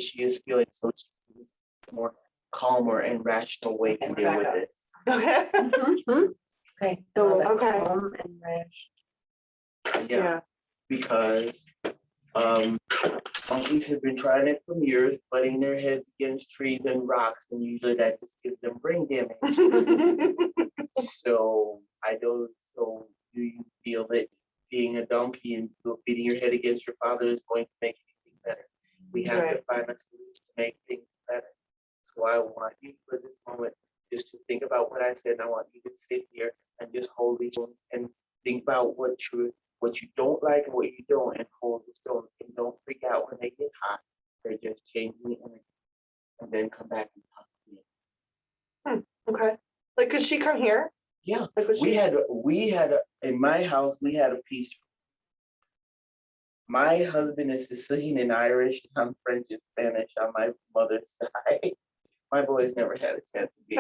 she is feeling, so she's more calmer and rational way to deal with this. Okay. Okay. So, okay. Calm and rash. Yeah, because monkeys have been trying it for years, butting their heads against trees and rocks, and usually that just gives them brain damage. So I don't. So do you feel that being a donkey and beating your head against your father is going to make anything better? We have to find a solution to make things better. So I want you for this moment just to think about what I said. And I want you to sit here and just hold these stones and think about what you don't like and what you don't, and hold the stones. And don't freak out when they get hot. They're just changing the energy, and then come back and talk to me. Okay. Like, could she come here? Yeah, Like, could we she? had in my house we had a peace. My husband is Sicilian and Irish. I'm French and Spanish on my mother's side. My boys never had a chance to be.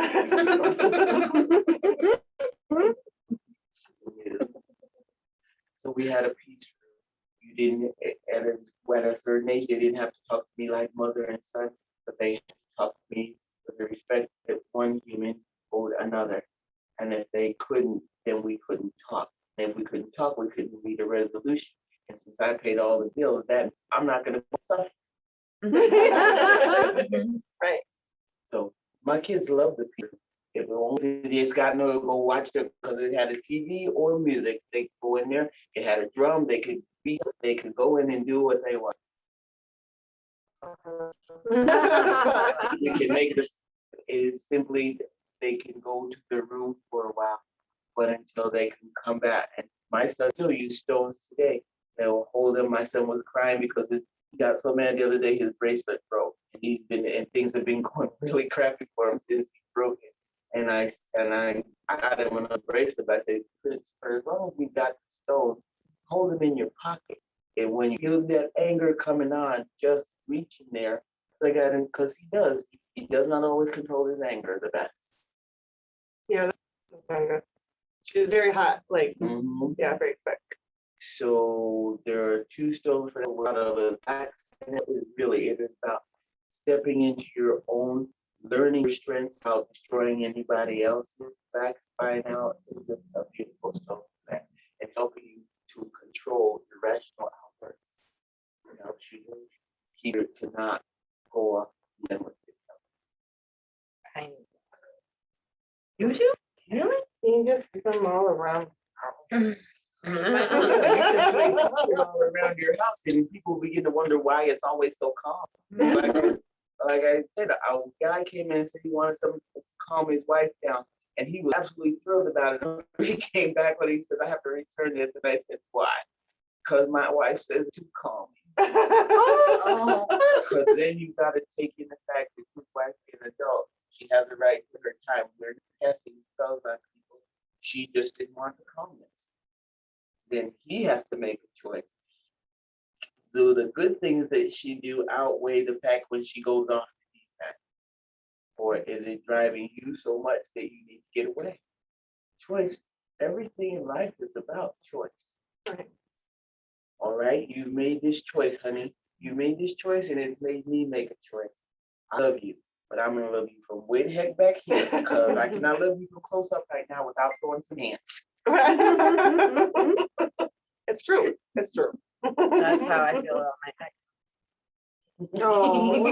So we had a peace room. You didn't, and at a certain age, they didn't have to talk to me like mother and son, but they had to talk to me with the respect that one human owed another. And if they couldn't, then we couldn't talk. And if we couldn't talk, we couldn't read a resolution. And since I paid all the bills, that I'm not going to suffer. Right. So my kids love the people. If only they just got to go watch it because it had a TV or music, they go in there. It had a drum. They could beat. They could go in and do what they want. We can make this. Is simply they can go to their room for a while, but until they can come back. And my son still use stones today. They will hold him. My son was crying because he got so mad the other day his bracelet broke, and things have been going really crappy for him since he broke it. And I got him another bracelet. I said, Prince, for as long as we got the stone, hold them in your pocket. And when you feel that anger coming on, just reach in there. I got him because he does. He does not always control his anger the best. Yeah. She was very hot. Like, yeah, very quick. So there are two stones for a lot of the facts. And it is about stepping into your own learning your strengths without destroying anybody else's. Facts by now is just a beautiful stone for that, and helping you to control your rational outbursts. It helps you to keep it to not go off and with it. You too? Really? You just put them all around. You can place it all around your house, and people begin to wonder why it's always so calm. Like I said, a guy came in and said he wanted something to calm his wife down, and he was absolutely thrilled about it. He came back when he said, "I have to return this," and I said, "Why?" Because my wife says to calm me. Because then you got to take in the fact that his wife is an adult. She has a right to her time. We're testing spells on people. She just didn't want the calmness. Then he has to make a choice. So the good things that she do outweigh the fact when she goes off the deep end? Or is it driving you so much that you need to get away? Choice. Everything in life is about choice. Right. All right, you made this choice, honey. You made this choice, and it's made me make a choice. I love you, but I'm gonna love you from way the heck back here because I cannot love you from close up right now without throwing some hands. It's true. It's true. That's how I feel about my ex. Oh.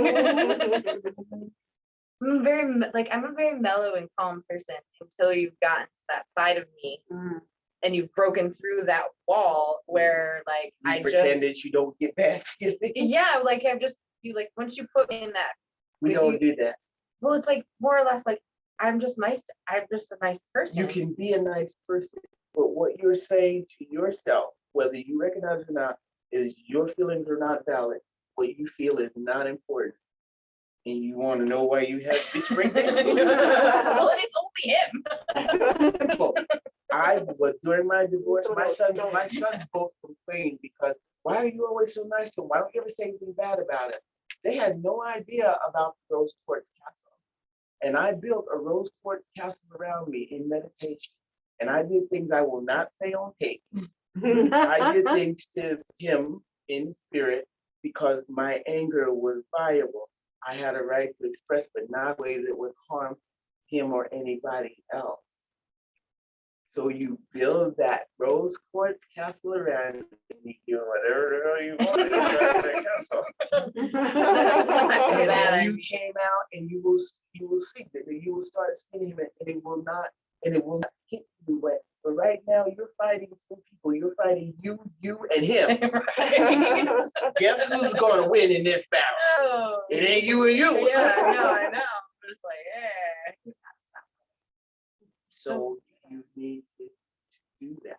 I'm a very mellow and calm person until you've gotten to that side of me and you've broken through that wall where like You pretend that you don't get bad feelings. yeah, like once you put me in that. We don't do that. Well, it's like more or less like I'm just a nice person. You can be a nice person, but what you're saying to yourself, whether you recognize it or not, is your feelings are not valid. What you feel is not important. And you want to know why you have this great day? Well, it's only him. But during my divorce, my sons both complained because why are you always so nice to him? Why don't you ever say anything bad about him? They had no idea about the rose quartz castle. And I built a rose quartz castle around me in meditation. And I did things I will not say on tape. I did things to him in spirit because my anger was viable. I had a right to express, but not in ways that would harm him or anybody else. So you build that rose quartz castle around it, and you do whatever the hell you want inside that castle. And then you came out, and you will see that you will start seeing him, and it will not hit you. But right now you're fighting two people. You're fighting you, and him. Guess who's gonna win in this battle? Oh. It ain't you and you. Yeah, I know. I'm just like, eh. You gotta stop. So you need to do that.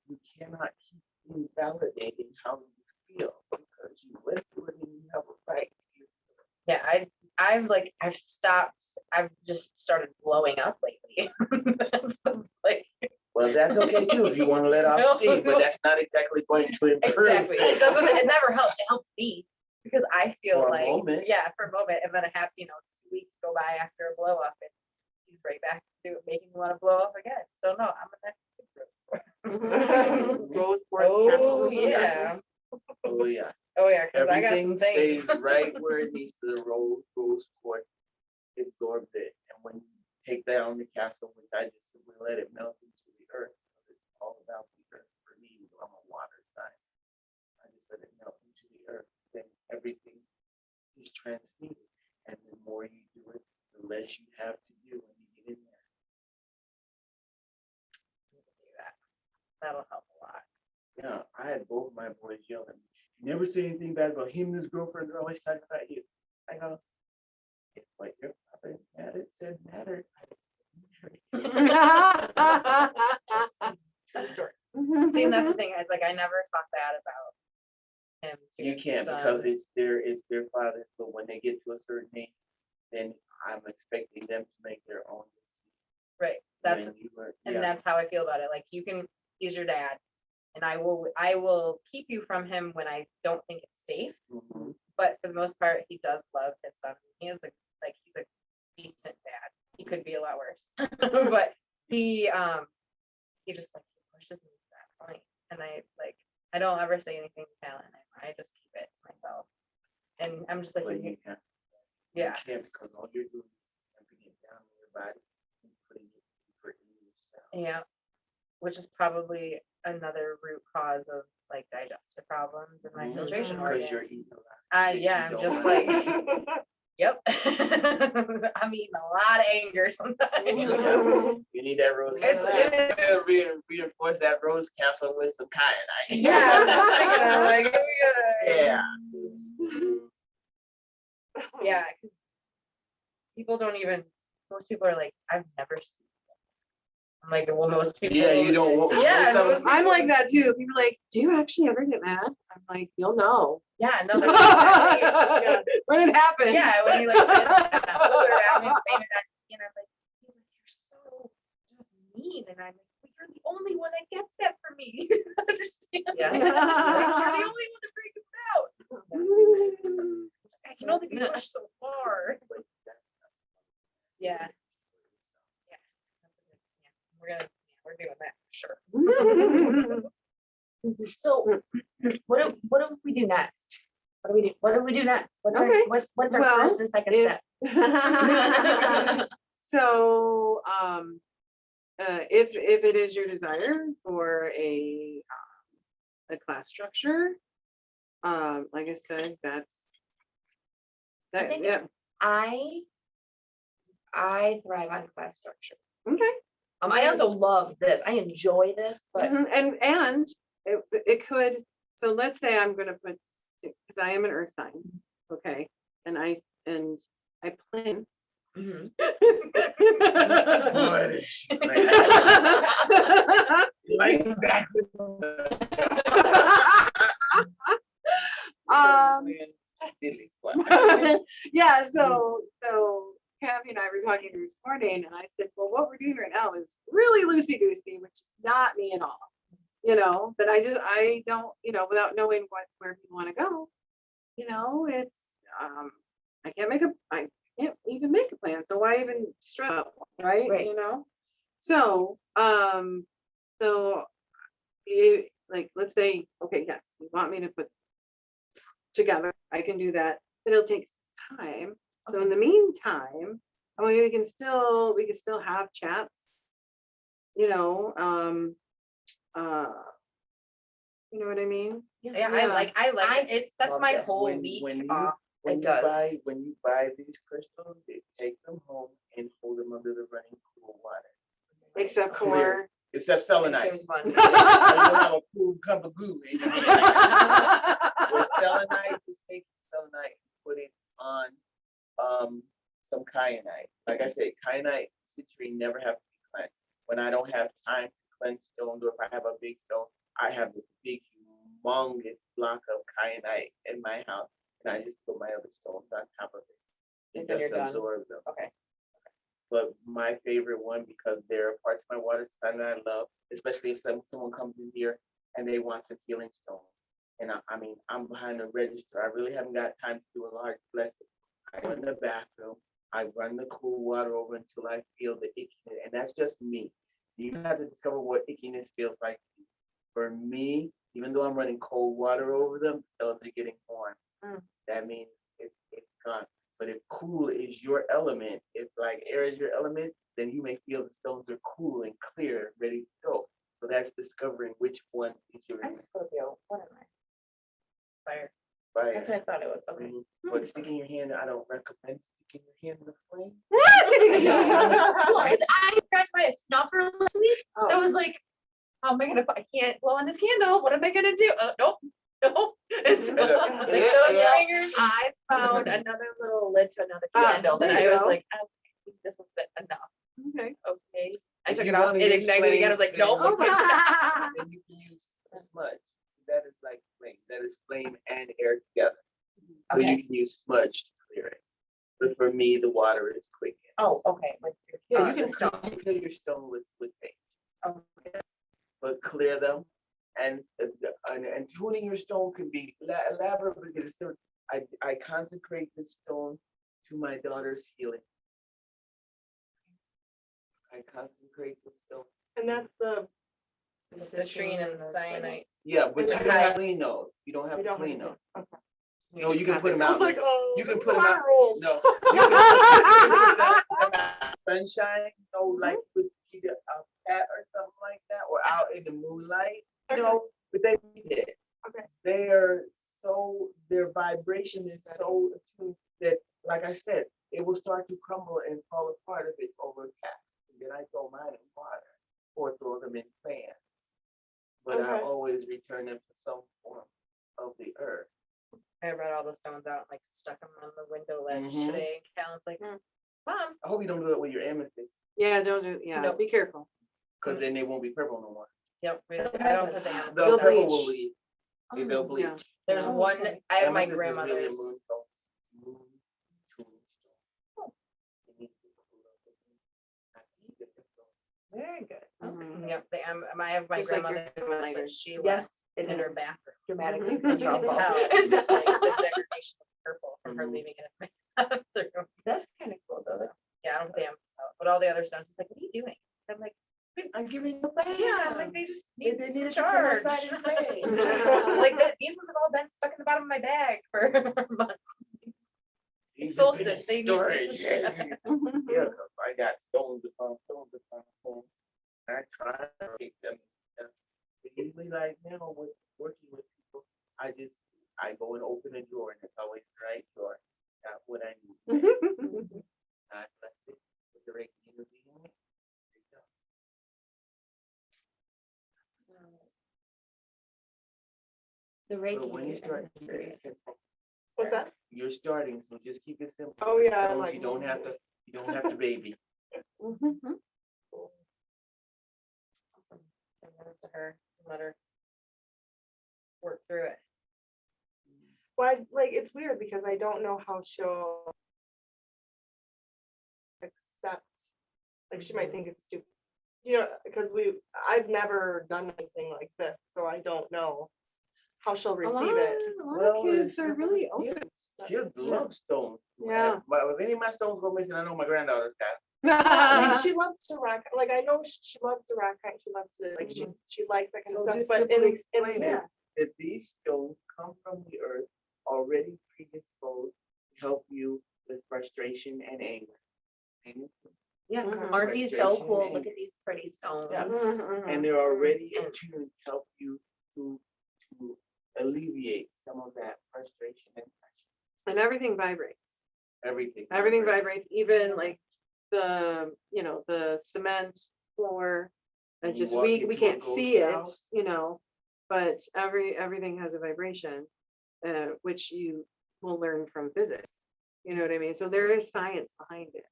You cannot keep invalidating how you feel because you went through it and you have a right. Yeah, I've stopped. I've just started blowing up lately. So, like, Well, that's okay too if you want to let off steam, but that's not exactly going to improve. exactly. It never helps. It helps me because I feel For a like moment. yeah, for a moment, and then I have 2 weeks go by after a blow up, and he's right back to making me want to blow up again. So no, I'm a Rose quartz Oh castle. yeah. Oh yeah. Oh yeah, because I got Everything some things. stays right where it needs to. The rose quartz absorbs it, and when you take down the castle, which I just simply let it melt into the earth. It's all about the earth for me. I'm a water sign. I just let it melt into the earth. Then everything is transmuted, and the more you do it, the less you have to do when you get in there. That'll help a lot. Yeah, I had both my boys yell at me. You never say anything bad about him and his girlfriend. They're always talking about you. I go, it's what your father had it said mattered. See, and that's the thing. I never talk bad about him to You his can't son. because it's their father. But when they get to a certain age, then I'm expecting them to make their own decisions. Right. That's how I feel about it. Like he's your dad, and I will keep you from him when I don't think it's safe. Mhm. But for the most part, he does love his son. He's a decent dad. He could be a lot worse, but he just pushes me to that point, and I don't ever say anything to Callan. I just keep it to myself, and I'm just like, But you can't. yeah, You can't because all you're doing is dumping it down in your body and putting it deeper in yourself. yeah, which is probably another root cause of like digestive problems and my Mhm. filtration Because organs. you're eating a lot. Yeah, You I'm don't just want like, yep. I'm eating a lot of anger sometimes. You need that rose. It's- Reinforce that rose capsule with some kyanite. Yeah, I was just thinking, I'm like, Yeah. yeah, because most people are like, I've never seen it. I'm like, well, most people. Yeah, you don't want. Yeah, most of most them- I'm like that too. People are like, do you actually ever get mad? I'm like, you'll know. Yeah, no, that's exactly. Yeah. When it happens. Yeah, when he like tries to pull it around and say it, and I'm like, he's like, you're so just mean, and I'm like, well, you're the only one that gets that for me. You don't understand? Yeah. Like, you're the only one that brings it out. I can only be pushed so far. Yeah. We're doing that for sure. So what do we do next? What do we do next? What's Okay. what's our Well, first and second if- step? So, if it is your desire for a class structure, like I said, I think yeah. I thrive on class structure. Okay. I also love this. I enjoy this, but Mhm. And it could, so let's say I'm gonna put, because I am an earth sign, okay, and I plan. mhm. What is she like back Yeah, so Kathy and I were talking this morning, and I said, well, what we're doing right now is really loosey-goosey, which is not me at all. But I don't, without knowing where people want to go, it's I can't even make a plan. So why even stress out, right? Right. So let's say, okay, yes, you want me to put together. I can do that, but it'll take time. So in the meantime, I mean, we can still have chats, you know, you know what I mean? Yeah, I like it. It sets Well, my yes, whole when- week when you- off. When It you does. buy these crystals, they take them home and hold them under the running cool water. Except Clear. for. Except selenite. There's one. You have a cool cup of goo. And you with selenite, just take selenite and put it on some kyanite. Like I said, kyanite citrine never have to be cleansed. When I don't have time to cleanse stones, or if I have a big stone, I have this big, humongous block of kyanite in my house, and I just put my other stones on top of it. And It then just you're done. absorbs them. Okay. But my favorite one, because there are parts of my water sign that I love, especially if someone comes in here and they want some healing stones. And I mean, I'm behind the register. I really haven't got time to do a large blessing. I go in the bathroom, I run the cool water over until I feel the ickiness, and that's just me. You have to discover what ickiness feels like. For me, even though I'm running cold water over them, the stones are getting warm. That means it's gone. But if cool is your element, if like air is your element, then you may feel the stones are cool and clear, ready to go. So that's discovering which one is your I'm Scorpio. What am I? Fire. fire. That's what I thought it was. Okay. But sticking your hand, I don't recommend sticking your hand in the flame. Well, 'cause I scratched my snuffer last week, so I was like, how am I gonna, I can't blow on this candle, what am I gonna do? Nope, nope. And so, like those fingers, I found another little lid to another candle, and there I you was go. like, I think this is enough, Okay. okay. I If took you it off, wanna it use ignited again, I was like, flame, nope. then Oh, Then you can use a smudge. That is like flame. That is flame and air together. So Okay. you can use smudge to clear it. But for me, the water is quick. Oh, okay. With your- Yeah, you the can stone. clear your stone with sage, Okay. but clear them. And tuning your stone can be elaborate because it's still, I consecrate this stone to my daughter's healing. I consecrate the stone. And that's the. The citrine and the cyanite. Yeah, but you Okay. don't have clean those. You don't have We to don't clean have those. to- No, you can put them I out. was like, oh. You can there's put a them lot out. of rules. No, you can put them out in sunshine, you know, like with either a cat or something like that, or out in the moonlight, you know, but they need it. Okay. They are so, their vibration is so attuned that, like I said, it will start to crumble and fall apart if it's overcast. And then I throw mine in water or throw them in plants. But I Okay. always return them to some form of the earth. I brought all the stones out, like stuck them on the window ledge Mhm. today. And Callan's like, Mom, I hope you don't do it with your amethyst, Yeah, don't do, yeah, Nope. be careful. because then they won't be purple no more. yep, I don't put the The amethyst They'll out. purple will bleach. leave. They'll bleach. yeah. There's Oh, one, okay. I have my Amethyst is really a grandmother's. moon tone. Moon tune stone. It needs to cool up with me. I need it to go. Very good. Mhm. Yep, I have my Just like your grandmother grandmother. that she Yes, left it in her is bathroom. dramatically Mhm. You can purple. tell, like, the degradation of purple from her Mhm. leaving it in my bathroom. That's kind of cool though. So, yeah, I don't think I'm out, but all the other stones, it's like, what are you doing? I'm like, I'm giving you back. yeah, I'm like, they just They need need some to come charge. outside and play. Like that, these ones have all been stuck in the bottom of my bag for months. These Solstice, are they need- storage. Yeah, 'cause I got stones upon stones upon stones. I try to make them. But usually, like now, with working with people, I go and open a drawer, and it's always the right drawer. Got what I need. That's it. With the Reiki energy in it. There you go. The But Reiki. when you start, keep it simple. What's that? You're starting, so just keep it simple. Oh, The yeah, stones, like- you don't have to baby. Mhm. Awesome. And that was to her, let her work through it. Well, like, it's weird because I don't know how she'll accept, like, she might think it's stupid. You know, because I've never done anything like this, so I don't know how she'll receive it. A lot of kids are really open. Kids love stones. Yeah. But if any of my stones go missing, I know my granddaughter's got it. I mean, she loves to rock, like, I know she loves to rock, she loves to, like, she likes that kind So of stuff, just but simply in, explain it. yeah. That these stones come from the earth already predisposed to help you with frustration and anger. Yeah, Mhm. aren't these so Frustration cool? and- Look at these pretty stones. Yes. Mhm. And they're already attuned to help you to alleviate some of that frustration and pressure. And everything vibrates. Everything. Everything vibrates, even like the, the cement floor. When It you just, walk we into a can't ghost see it, house. but everything has a vibration, which you will learn from physics. You know what I mean? So there is science behind it.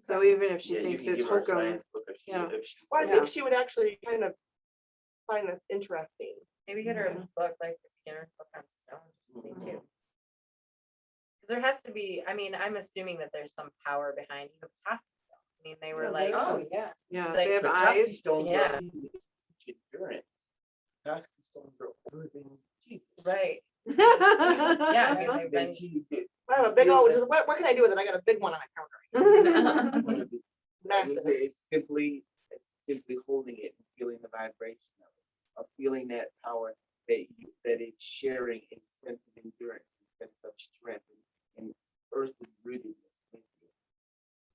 So even if she Yeah, you thinks can it's give her a hokum, science book if she, yeah. if she Well, I Yeah. think she would actually kind of find this interesting. Maybe get her a book like the beginner's book on stones or something too. Because there has to be, I mean, I'm assuming that there's some power behind even Petoskey stone. I mean, they were like, yeah, Like, they have Petoskey eyes. stones Yeah. are endurance. Petoskey stones are older than Jesus. right. Yeah, I mean, Yeah. they've Then been, he did. I have a big old, what can I do with it? I got a big one on my counter. One of the- Massive. it's simply holding it and feeling the vibration of feeling that power that it's sharing in sense of endurance, in sense of strength and earthly rootedness with you.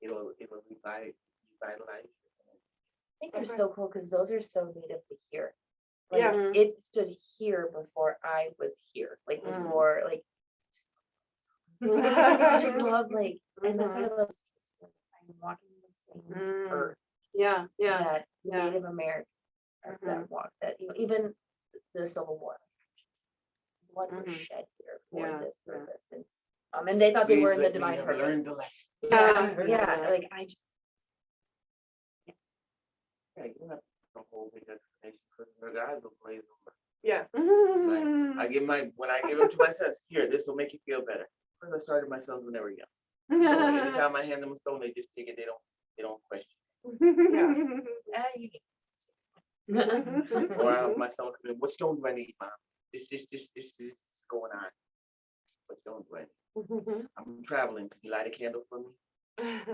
It'll revitalize you. I think they're Okay. so cool because those are so native to here. Like, Yeah. Mhm. it stood here before I was here, like Mm. before, like. I just love like, and that's why I love. I'm walking the same Mm. earth Yeah, yeah. that yeah. Native Americans are that walk, that even the Civil War. Blood was Mhm. shed here for Yeah, this yeah. purpose, and they thought they were Please in the let me divine have purpose. learned the lesson. Yeah, Yeah, like I just. Yeah, you don't have to hold big explanation because the guys will blaze over. Yeah. It's like, when I give them to my sons, here, this will make you feel better. Because I started my sons when they were young. So anytime I hand them a stone, they just take it. They don't question. you need Or I have my son come in, what stone do I need, Mom? This is going on. What stone do I need? I'm traveling. Can you light a candle for me?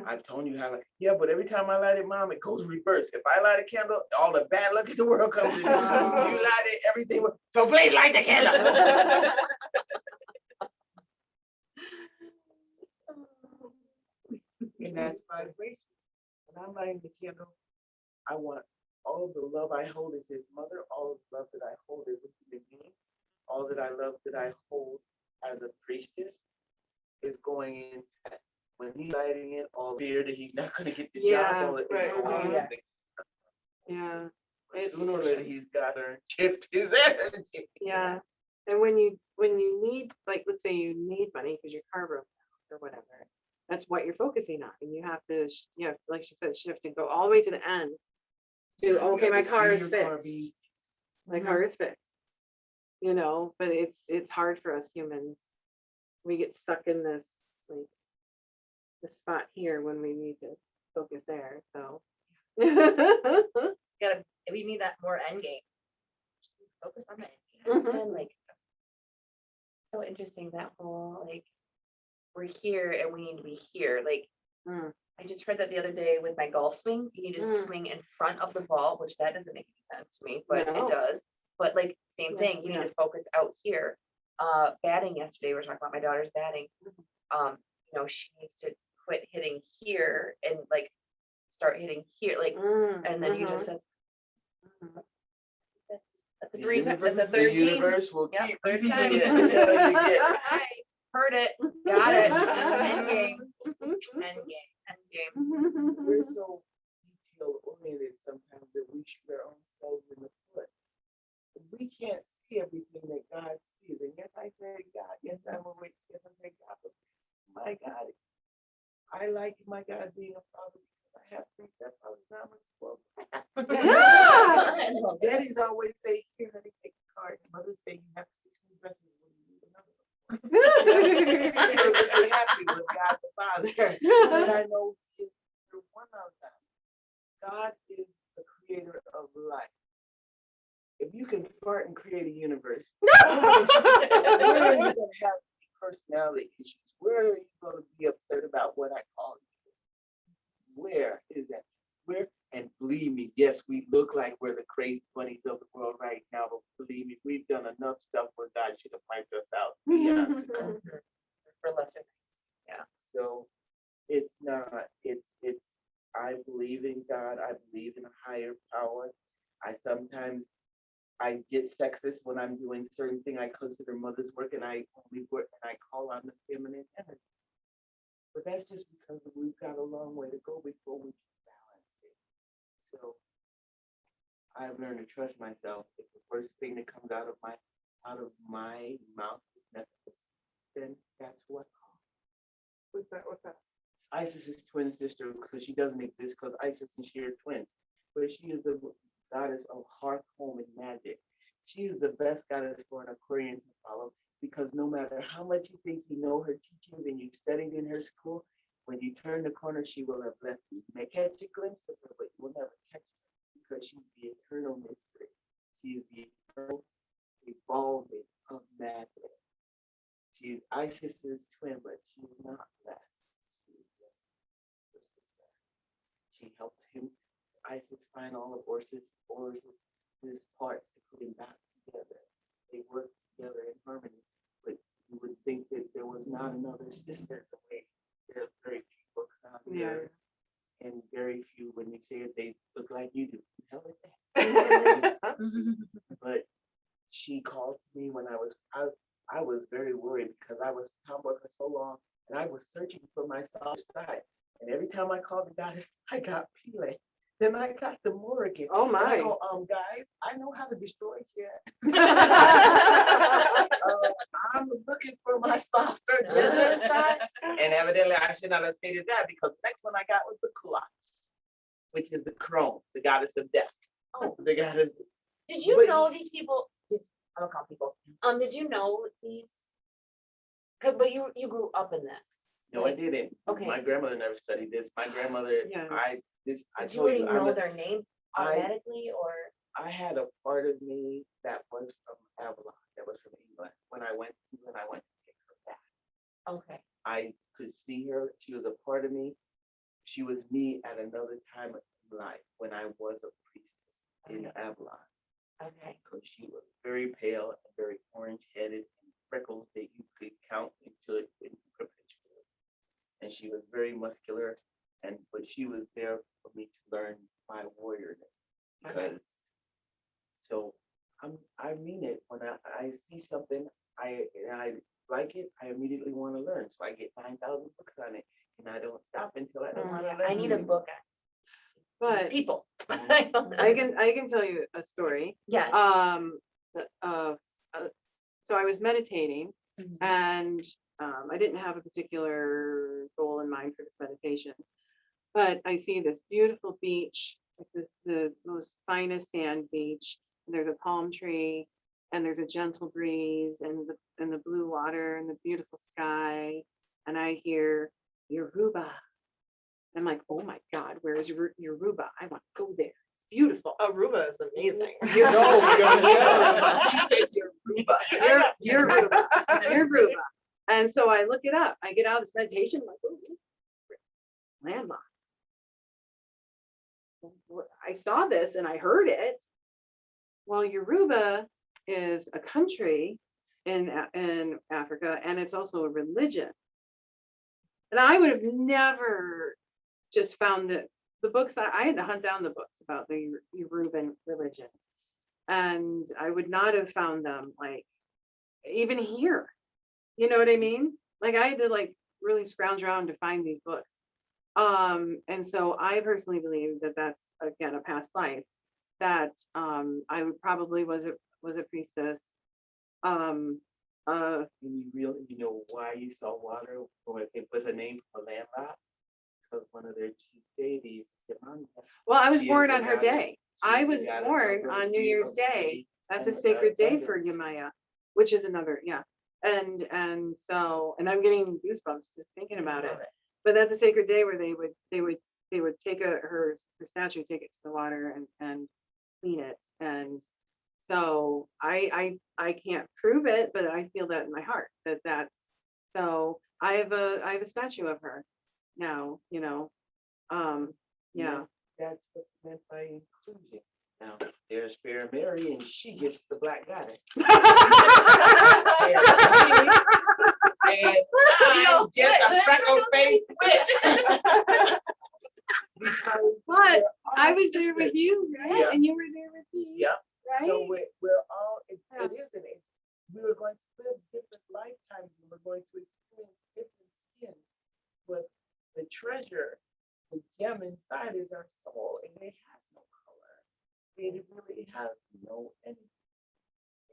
I've told you how to. Yeah, but every time I light it, Mom, it goes reverse. If I light a candle, all the bad luck in the world comes in. You light it, everything. So please light the candle. And that's vibration. When I'm lighting the candle, I want all of the love I hold is his mother, all of the love that I hold as a human being, all that I love that I hold as a priestess is going into that. When he's lighting it, all fear that he's not going to get the Yeah, job, all that is right. going into Yeah. the Yeah, But It's- sooner or later he's got to shift his energy. yeah. And when you need, like, let's say you need money because your car broke down or whatever, that's what you're focusing on. And you have to, like she said, shift and go all the way to the end to, You okay, have my to car see is your car fixed. be- My car is fixed. But it's hard for us humans. We get stuck in this, like, the spot here when we need to focus there, so. we need that more end game. Just focus on the end game. It's been like so interesting, that whole like we're here and we need to be here. Like Mm. I just heard that the other day with my golf swing. You need to Mm. swing in front of the ball, which that doesn't make any sense to me, but No. it does. But like same Yeah, thing, you yeah. need to focus out here. Batting yesterday, we were talking about my daughter's batting. She needs to quit hitting here and like start hitting here. Like, and then you just said that's a The three times. universe- That's a the 13. universe will Yep, keep third repeating time. it until you get it. I heard it, got it. End game. End game. We're so detail oriented sometimes that we shoot our own selves in the foot. We can't see everything that God sees. And yes, I say God. Yes, I'm a witch. Yes, I say God. But my God, I like my God being a father because I have 3 stepfathers. Now I'm a 12. Daddy's always say, here, let me take the card. Mothers say you have 6 new dresses. When you need another one. I'm perfectly happy with God the Father. And I know He is one of them. God is the creator of life. If you can fart and create a universe, where are you going to have personality issues? Where are you going to be upset about what I call you? Where is that? Where? And believe me, yes, we look like we're the crazy bunnies of the world right now, but believe me, we've done enough stuff where God should have wiped us out. Be honest. So it's not, I believe in God. I believe in a higher power. I get sexist when I'm doing certain thing I consider mother's work, and I only work and I call on the feminine energy. But that's just because we've got a long way to go before we can balance it. So I've learned to trust myself. If the first thing that comes out of my mouth is Nephthys, then that's what. What's that? Isis's twin sister, because she doesn't exist because Isis and she are twins. But she is the goddess of hearth, home, and magic. She is the best goddess for an Aquarian to follow because no matter how much you think you know her teachings and you studied in her school, when you turn the corner, she will have left you. You may catch a glimpse of her, but you will never catch her because she's the eternal mystery. She's the eternal evolving of magic. She's Isis's twin, but she is not less. She is just her sister. She helped him, Isis, find all of Orsis' parts to put him back together. They worked together in harmony, but you would think that there was not another sister the way there are very few books out there. And very few, when you say it, they look like you do. Hell is that? But she called to me when I was very worried because I was tomboy for so long and I was searching for my soft side. And every time I called the goddess, I got Pele. Then I got the Morrigan. Oh And I my. go, guys, I know how to destroy shit. I'm looking for my softer gender side. And evidently I should not have stated that because the next one I got was the Kulak, which is the crone, the goddess of death. Oh. The goddess. Did you But- know these people? I don't call people. Did you know these? But you grew up in this. No, I didn't. Okay. My grandmother never studied this. My grandmother, Yes. I Did you told already you, know their names I- automatically, or? I had a part of me that was from Avalon, that was from England. When I went to England, I went to pick her back. Okay. I could see her. She was a part of me. She was me at another time in life when I was a priestess in Okay. Avalon. Okay. Because she was very pale and very orange-headed and freckles that you could count until it went perpetually. And she was very muscular, but she was there for me to learn my warriorness. Because so I mean it when I see something I like it, I immediately want to learn. So I get 9,000 books on it, and I don't stop until I don't want to learn. I need a book on But people. I can tell you a story. Yes. So I was meditating Mhm. and I didn't have a particular goal in mind for this meditation, but I see this beautiful beach, like the most finest sand beach. And there's a palm tree and there's a gentle breeze and the blue water and the beautiful sky. And I hear Yoruba. I'm like, oh my God, where's Yoruba? I want to go there. It's beautiful. Aruba is amazing. She said Yoruba. Yoruba. And so I look it up. I get out of this meditation, I'm like, oh, landlocked. I saw this and I heard it. Well, Yoruba is a country in Africa, and it's also a religion. And I would have never just found the books. I had to hunt down the books about the Yoruban religion, and I would not have found them like even here. You know what I mean? Like I had to like really scrounge around to find these books. And so I personally believe that that's again a past life. That I would probably was a priestess. And you know why you saw water with a name for landlocked? Because one of their chief deities, Yamanda. Well, I was She is born the on her goddess- day. she I is the was goddess born of on New the- Year's of Day. That's a and sacred day for abundance. Yamaya, which is another, yeah. And so, and I'm getting goosebumps just thinking about it. But that's a sacred day where they would take her statue, take it to the water and clean it. And so I can't prove it, but I feel that in my heart that's so I have a statue of her now, you know. Yeah. That's what's meant by inclusion. Now, there's Fair Mary, and she gets the black goddess. And I'm just a freckle-faced witch. Because But we're I all was there with sisters. you, right? Yeah. And you were there with me, Yeah. right? So we're all, Yeah. it isn't it. We were going to live different lifetimes. We were going to experience different skins. But the treasure, the gem inside is our soul, and it has no color. It really has no anything.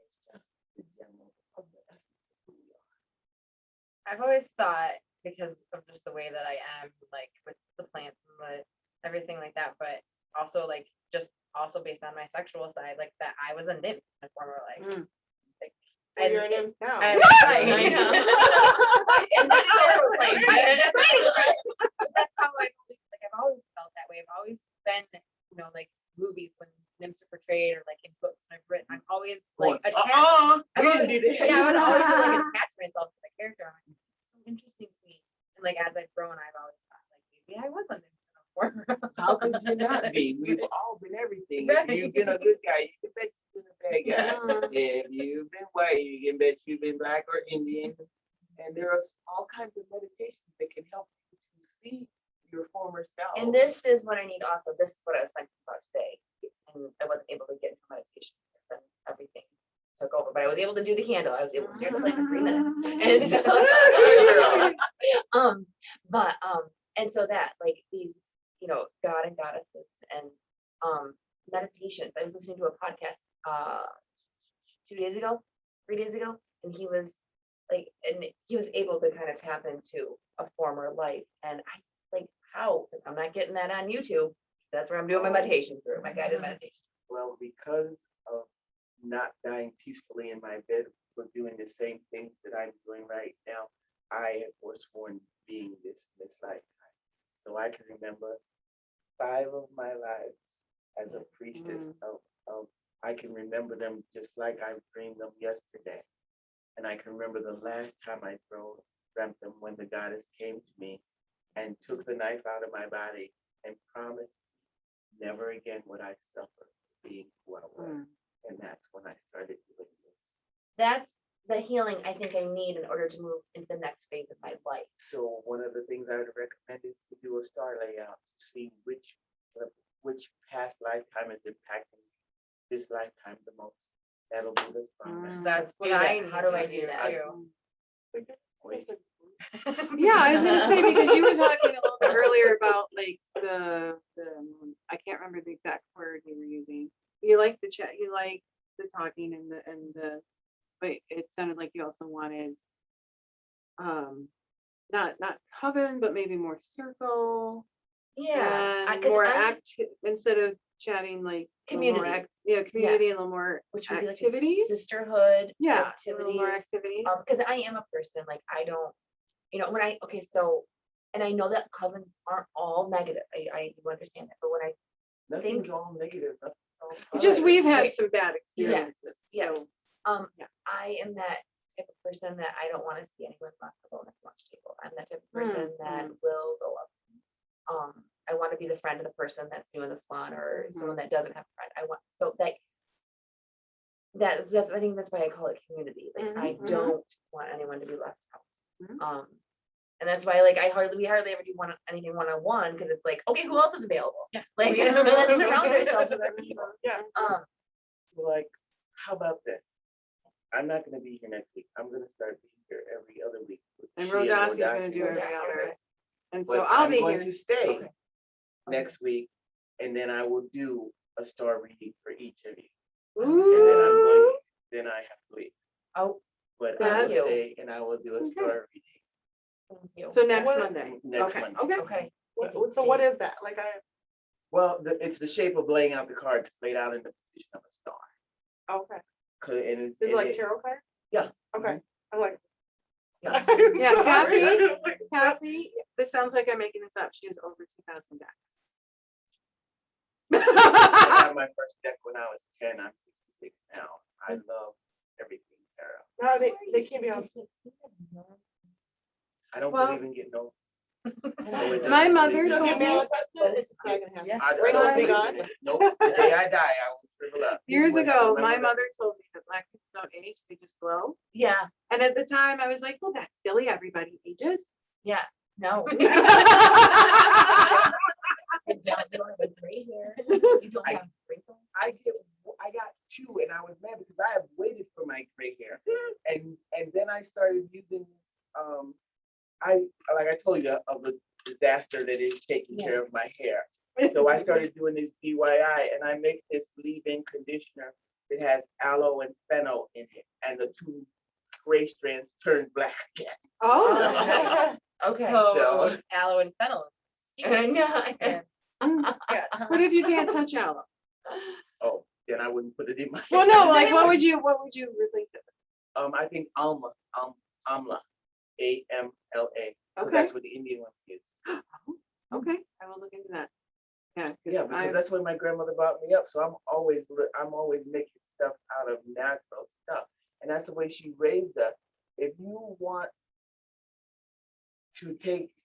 It's just the gem of the essence of who we are. I've always thought, because of just the way that I am, like with the plants and everything like that, but also like just also based on my sexual side, like that I was a nymph in a former life. Mm. Like, And you're a nymph now. and I know. And that's how I was like, that's how I've always felt that way. I've always been, like movies when nymphs are portrayed or like in books and I've written, I'm always like attached. We didn't do that. Yeah, I would always like attach myself to the character. I'm like, it's so interesting to me. And like as I've grown, I've always thought like maybe I was a nymph in a former. How could you not be? We've all been everything. If Right. you've been a good guy, you can bet you've been a bad guy. If you've been white, you can bet you've been black or Indian. And there are all kinds of meditations that can help you to see your former self. And this is what I need also. This is what I was thinking about today. And I wasn't able to get into meditation and everything took over. But I was able to do the candle. I was able to start the plant in 3 minutes. And so that like these, God and goddesses and meditations. I was listening to a podcast 3 days ago, and he was able to kind of tap into a former life. And I like how I'm not getting that on YouTube. That's where I'm doing my meditation through my guided meditation. Well, because of not dying peacefully in my bed for doing the same things that I'm doing right now, I have forsworn being this lifetime. So I can remember 5 of my lives as a priestess of I can remember them just like I dreamed them yesterday. And I can remember the last time I dreamt them when the goddess came to me and took the knife out of my body and promised never again would I suffer for being who I was. And that's when I started doing this. That's the healing I think I need in order to move into the next phase of my life. So one of the things I would recommend is to do a star layout to see which past lifetime is impacting this lifetime the most. That'll be the fun. That's what Do that. I need How do to I do that? too. Wait. Yeah, I was gonna say, because you were talking a little bit earlier about like the I can't remember the exact word you were using. You like the chat, you like the talking and the but it sounded like you also wanted not coven, but maybe more circle. Yeah, And 'cause more I- active instead of chatting like a little more Community. community and a little more which would be like a activities. sisterhood Yeah, a little more activities. activities. Because I am a person like I don't, and I know that covens aren't all negative. I do understand that, but when I Nothing's all negative. Nothing's all It's just positive. we've had Right. some bad experiences. yes. So yeah. I am that type of person that I don't want to see anyone left alone at the lunch table. I'm that type of person that will go up. I want to be the friend of the person that's new in the salon or someone that doesn't have a friend. I want that's I think that's why I call it community. Like I don't want anyone to be left out. And that's why like we hardly ever do anything one-on-one because it's like, okay, who else is available? Yeah. Like let's surround ourselves with our people. Yeah. So like, how about this? I'm not gonna be here next week. I'm gonna start being here every other week. And She Rodasi's gonna Rodasi do and every Rodasi. other. And so But I'll I'm be going here. to stay Okay. next week, and then I will do a star reading for each of you. And then I have to leave. Oh, But I Thank will you. stay and I will do a star reading thank you. So next What- Monday. next Okay. Monday. Okay. Okay. So what is that? Like Well, it's the shape of laying out the card. It's laid out in the position of a star. okay. And it's, Is it like tarot card? Yeah. Okay. I'm like. Yeah. Yeah, Kathy, this sounds like I'm making this up. She has over 2,000 decks. I got my first deck when I was 10. I'm 66 now. I love everything tarot. No, they can't be on. I don't Well- believe in getting old. So it My doesn't mother really- So if you told me manifest it, it's not gonna happen. I Right don't now, be believe gone. in it. Nope, the day I die, I will shrivel up. years When I ago, told my mother told me that black people don't age, they just glow. Yeah, And at the time I was like, well, that's silly. Everybody ages. yeah, no. You don't have a gray hair. You don't have wrinkles. I got two and I was mad because I have waited for my gray hair. And then I started using this, like I told you of the disaster that is taking care of my hair. So I started doing this DIY and I make this leave-in conditioner that has aloe and fennel in it. And the two gray strands turn black again. Oh, nice. Okay. So aloe and fennel. And, Yeah. Yeah. what if you can't touch aloe? Oh, then I wouldn't put it in my. Well, no, like what would you replace it I think amla, amla, AMLA. with? Because Okay, that's what the Indian one is. okay, I will look into that. Yeah, Yeah, because that's when my grandmother brought me up. So I'm always making stuff out of natural stuff, and that's the way she raised us. If you want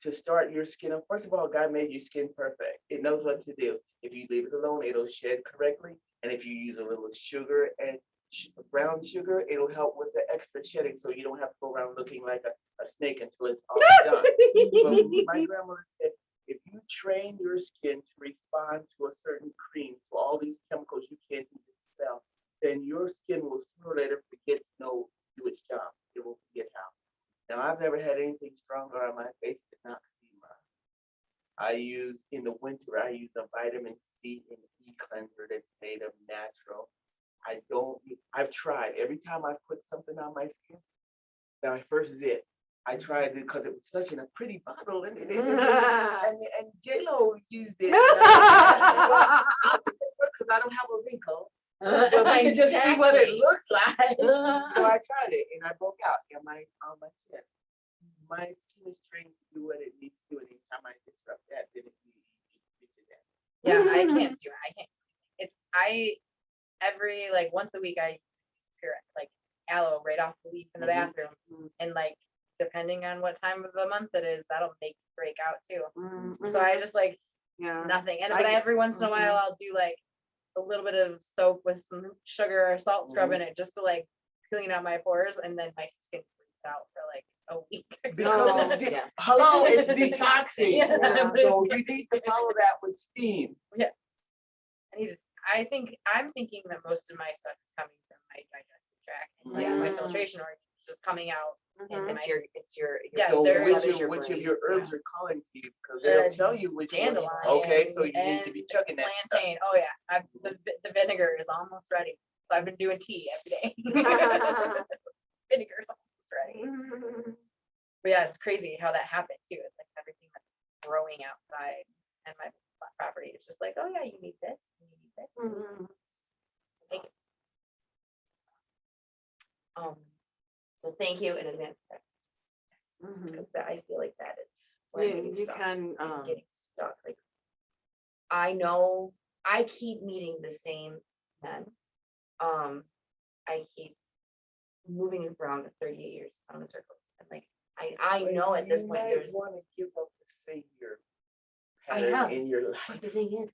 to start your skin up, first of all, God made your skin perfect. It knows what to do. If you leave it alone, it'll shed correctly, and if you use a little sugar and brown sugar, it'll help with the extra shedding, so you don't have to go around looking like a snake until it's all done. But my grandmother said, if you train your skin to respond to a certain cream, to all these chemicals you can't even sell, then your skin will sooner or later forget to know do its job. It will forget how. Now I've never had anything stronger on my face than Noxema. I use in the winter. I use a vitamin C and E cleanser that's made of natural. I've tried every time I put something on my skin. Now, my first zit, I tried it because it was such in a pretty bottle, and J-Lo used it. Because I don't have a wrinkle, but we can just see what it looks like. So I tried it, and I broke out on my chin. My skin is trained to do what it needs to do, and anytime I disrupt that, then it reaches that. Yeah, I can't do it. I can't. Every like once a week I use like aloe right off the leaf in the bathroom, and like depending on what time of the month it is, that'll make it break out too. So I just like nothing, and but every once in a while I'll do like a little bit of soap with some sugar or salt scrub in it just to like clean out my pores, and then my skin freaks out for like a week. Because hello, it's detoxing. Yeah. So you need to follow that with steam. I'm thinking that most of my stuff is coming from my digestive tract and like my filtration organs just coming out. And It's your Yeah, So they're- which your of brain. your herbs are calling to you? Because they'll tell you which one. dandelion. Okay, so you need to be and chugging that stuff. plantain. Oh yeah, the vinegar is almost ready. So I've been doing tea every day. Vinegar's almost ready. But yeah, it's crazy how that happened too. It's like everything that's growing outside and my property is just like, oh yeah, you need this, you need this. you need this. Thank you. So thank you in advance. for that. Yes, because I feel like that is where I'm Yeah, getting you stuck. can, I'm getting stuck. Like I know I keep meeting the same men. I keep moving around 38 years on the circles. And like I know at this point there's want to give up the savior I pattern have. in your but life. the thing is,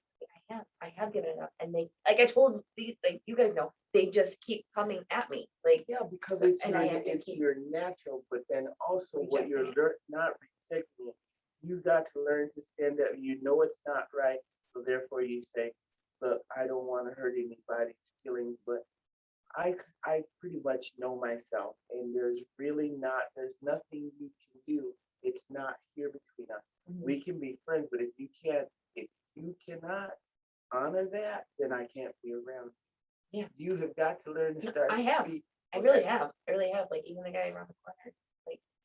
I have given it up, and they like I told these like you guys know they just keep coming at me like Yeah, because So- it's and I have to keep your natural, but then also what you're rejecting not rejecting it. You got to learn to stand up. You know it's not right, so therefore you say, "Look, I don't want to hurt anybody's feelings, but I pretty much know myself, and there's nothing you can do. It's not here between us. Mhm. We can be friends, but if you cannot honor that, then I can't be around. Yeah. You have got to learn to No, start. I have. speak. I really have like even the guy around the corner.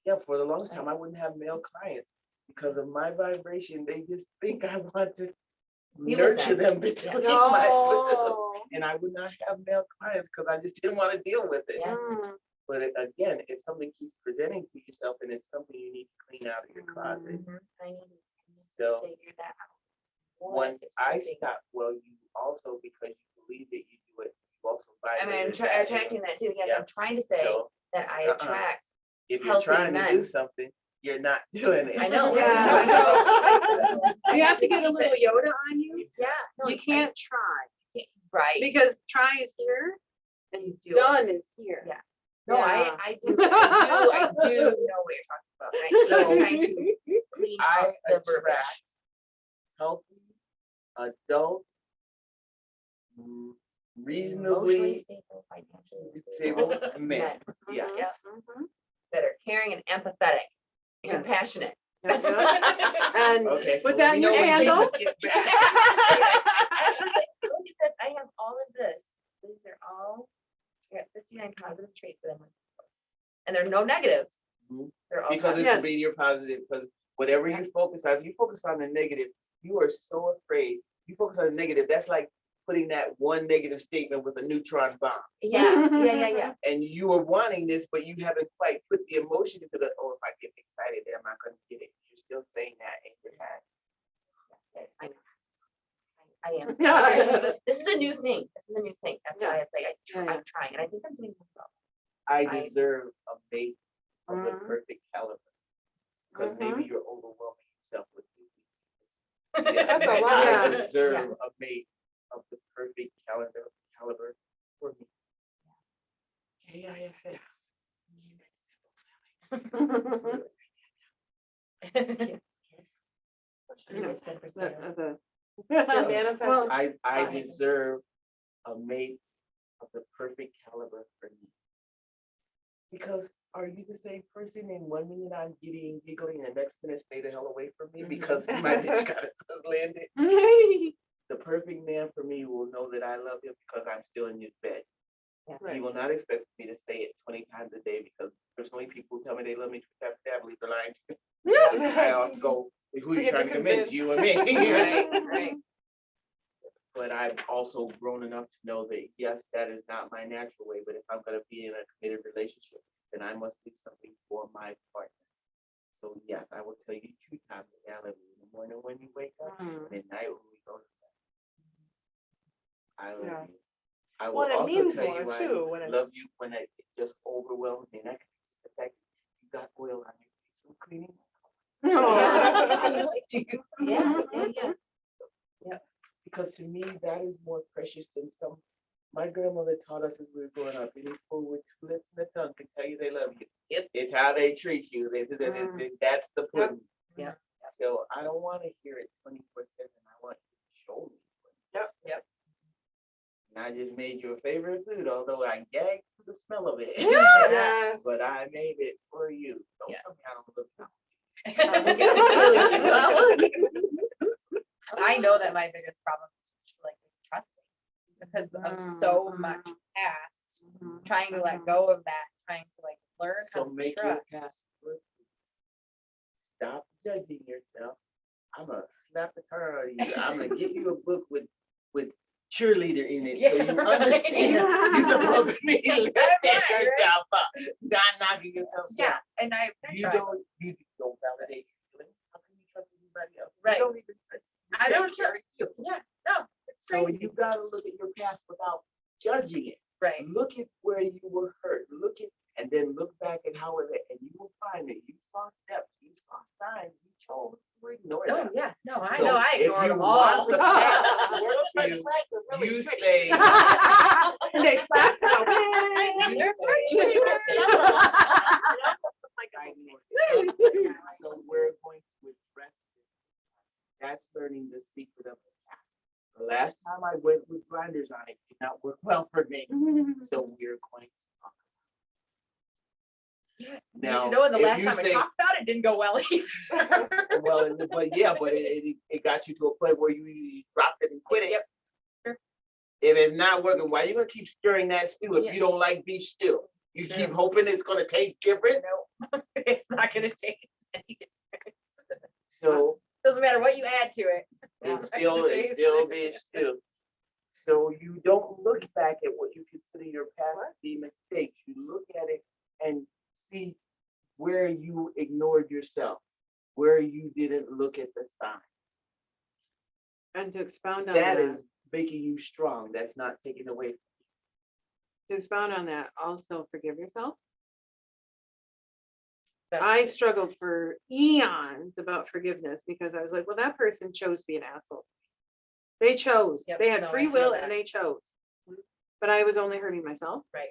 Yeah, for the longest time, I wouldn't have male clients because of my vibration. They just think I want to Be with nurture them. them between my no. and I would not have male clients because I just didn't want to deal with it. Yeah. But again, if something keeps presenting to yourself and it's something you need to clean out of your closet. I need to So figure that out. What once is I tripping? stopped, well, you also, because you believe that you do it, you also I mean, I'm violated that. attracting that too. Yes, Yeah. I'm trying to say So that I uh-uh. attract. if you're healthy trying to do men. something, you're not doing it. I know. Yeah. So, You have to get a little Yoda on you. yeah. no, You can't try, Right. because try is here and You do it. done is here. Yeah. No, Yeah. I do know what you're talking about. Right? So I'm trying to clean I up the verbiage. attract healthy, adult, Emotionally reasonably stable, financially stable men. men Yes. Yeah. Mhm. that are caring and empathetic and Yes. compassionate. Yeah, yeah. And Okay. put so that we in know your when handle. Jesus gets back. Actually, like, look at this. I have all of this. These are all, I got 59 positive traits that I'm looking for. And there are no negatives. Mhm. They're all Because positive. it's being your positive. Because whatever you focus on, if you focus on the negative, you are so afraid. You focus on the negative. That's like putting that one negative statement with a neutron bomb. Yeah. And you are wanting this, but you haven't quite put the emotion into the. Oh, if I get excited, I'm not going to get it. You're still saying that in your head. I know. I am. Yeah. This is a new thing. This is a new thing. That's why it's like Yeah. I'm trying, and I think I'm doing well. I I- deserve a mate of the Mhm. perfect caliber. Because Mhm. maybe you're overwhelming yourself with these. That's a lot. I Yeah. deserve a mate of the perfect caliber for me. KIFS. You're manifesting. Well, I I- deserve a mate of the perfect caliber for me. Because are you the same person in 1 minute I'm giddy and giggling and the next minute stay the hell away from me because my bitch got it landed? The perfect man for me will know that I love him because I'm still in his bed. He Right. will not expect me to say it 20 times a day because personally people tell me they love me I believe they're lying. I have to go, who are you trying to convince? You and me. Right. But I've also grown enough to know that yes, that is not my natural way. But if I'm going to be in a committed relationship, then I must do something for my partner. So yes, I will tell you 2 times a day. I love you in the morning when you wake up, midnight when we go to bed. I love Yeah. you. I will Well, it also means tell more, you too, when I it's- love you when it just overwhelms me. And that could be just the fact that you got oil on your face from cleaning. Yeah. Because to me, that is more precious than some. My grandmother taught us as we were growing up, any fool with 2 lips and a tongue can tell you they love you. Yep. It's how they treat you. That's the pudding. Yeah. So I don't want to hear it 24/7. I want you to show me. Yep. And I just made your favorite food, although I gagged to the smell of it. Yes. But I made it for you. Don't Yeah. tell me I don't look now. I know that my biggest problem is like it's trusting because of so much past, trying to let go of that, trying to like learn how So to make your trust. past work. Stop judging yourself. I'm gonna slap the tar out of you. I'm gonna get you a book with cheerleader in it, so Yeah, you right. understand you're supposed to be lifting Right. yourself up, not knocking yourself Yeah, down. and I You tried. don't validate your feelings. How can you trust anybody else? Right. You don't even trust. You I don't take care of you. Yeah, no, it's So crazy. you gotta look at your past without judging it. Right. Look at where you were hurt. Look at and then look back at how it and you will find that you saw steps, you saw signs, you chose to ignore Oh them. yeah, no, I So know I if ignored you them want all. the past, you say And they slapped it away. you say, so we're going to address this. That's learning the secret of the past. The last time I went with grinders on it did not work well for me. So we're going to talk. Now, You know, and the if last you time say, I talked about it didn't go well either. well, but it got you to a point where you dropped it and quit it. Yep. Sure. If it's not working, why are you gonna keep stirring that stew if Yeah. you don't like beef stew? You True. keep hoping it's gonna taste different. No, it's not gonna taste any different. So Doesn't matter what you add to it. it's still beef stew. So you don't look back at what you consider your past to be mistakes. You look at it and see where you ignored yourself, where you didn't look at the signs. And to expound on That that, is making you strong. That's not taking away. to expound on that, also forgive yourself. I struggled for eons about forgiveness because I was like, well, that person chose to be an asshole. They chose. Yep, They had no, I free feel will that. and they chose. But I was only hurting myself. Right.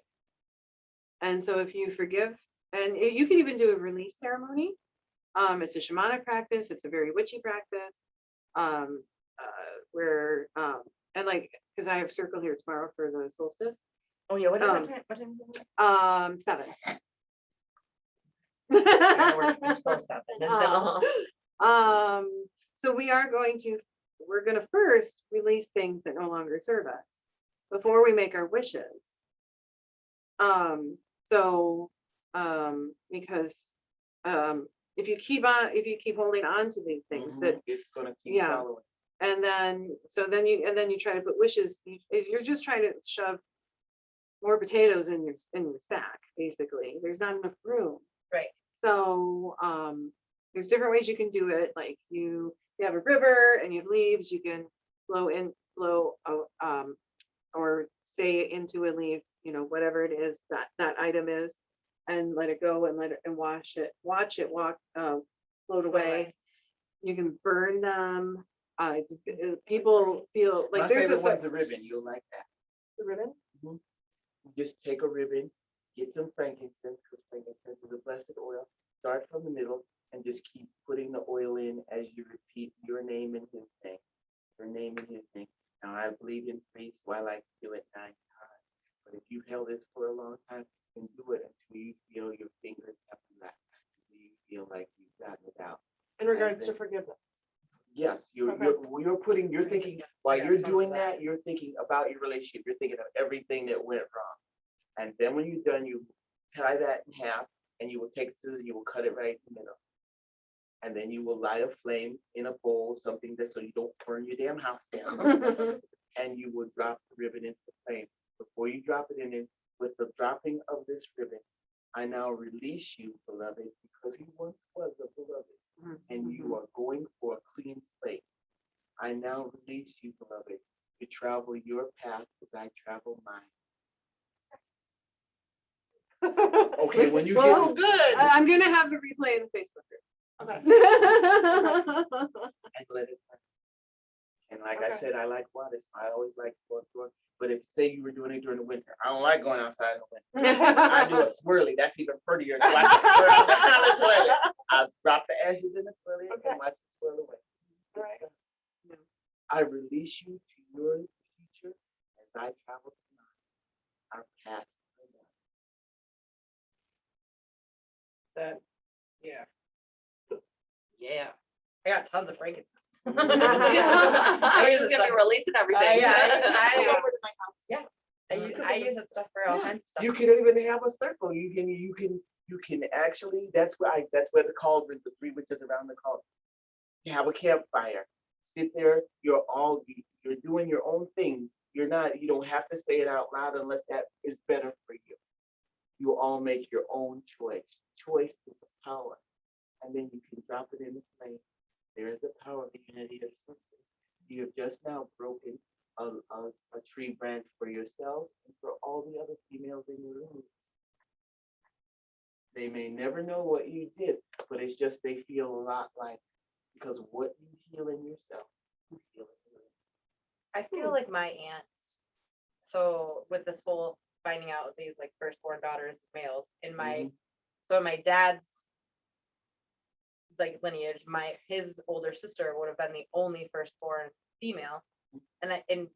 And so if you forgive, and you can even do a release ceremony. It's a shamanic practice. It's a very witchy practice. Where and like, because I have circle here tomorrow for the solstice. Oh yeah, what is Um, that time? What time is it? 7. I work until 7, so. So we're gonna first release things that no longer serve us before we make our wishes. Because if you keep holding on to these things that, It's gonna keep Yeah. following. and then you try to put wishes, you're just trying to shove more potatoes in your sack, basically. There's not enough room. Right. So there's different ways you can do it. Like you have a river and you have leaves, you can or say into a leaf, whatever it is that item is, and let it go and watch it float away. You can burn them. People feel like My there's favorite a one's the ribbon. You'll like that. ribbon. Just take a ribbon, get some frankincense, because frankincense is a blessed oil. Start from the middle and just keep putting the oil in as you repeat your name and his name. Your name and his name. Now I believe in 3, so I like to do it 9 times. But if you've held this for a long time, you can do it until you feel your fingers have relaxed. Until you feel like you've gotten it out. In regards to forgiveness. Yes, you're thinking while you're doing that, you're thinking about your relationship. You're thinking of everything that went wrong. And then when you're done, you tie that in half and you will take scissors, you will cut it right in the middle. And then you will light a flame in a bowl, something that so you don't burn your damn house down. And you will drop the ribbon into the flame. Before you drop it in, with the dropping of this ribbon, I now release you, beloved, because you once was a beloved. And you are going for a clean slate. I now release you, beloved, to travel your path as I travel mine. Okay, when you Well, get good. I'm gonna have the replay in the Facebook group. Okay. and let it burn. And like I Okay. said, I like water, so I always like to go through it. But if say you were doing it during the winter, I don't like going outside in the winter. I do a swirly. That's even prettier than watch it swirl down the toilet. I drop the ashes in the toilet Okay. and watch it swirl away. All right. I release you to your future as I travel to mine. Our paths are done. That, yeah. Yeah. I got tons of frankincense. I was just gonna be releasing everything. yeah, Come I- over to my house. I use that stuff for all kinds of stuff. You can even have a circle. You can actually. That's where the cauldron, the 3 witches around the cauldron. You have a campfire. Sit there. You're doing your own thing. You don't have to say it out loud unless that is better for you. You all make your own choice. Choice is the power, and then you can drop it in the flame. There is a power behind your sisters. You have just now broken a tree branch for yourselves and for all the other females in your room. They may never know what you did, but it's just they feel a lot like, because what you heal in yourself, you heal in them. I feel like my aunts, so with this whole finding out these like firstborn daughters, males, in my dad's like lineage, his older sister would have been the only firstborn female, and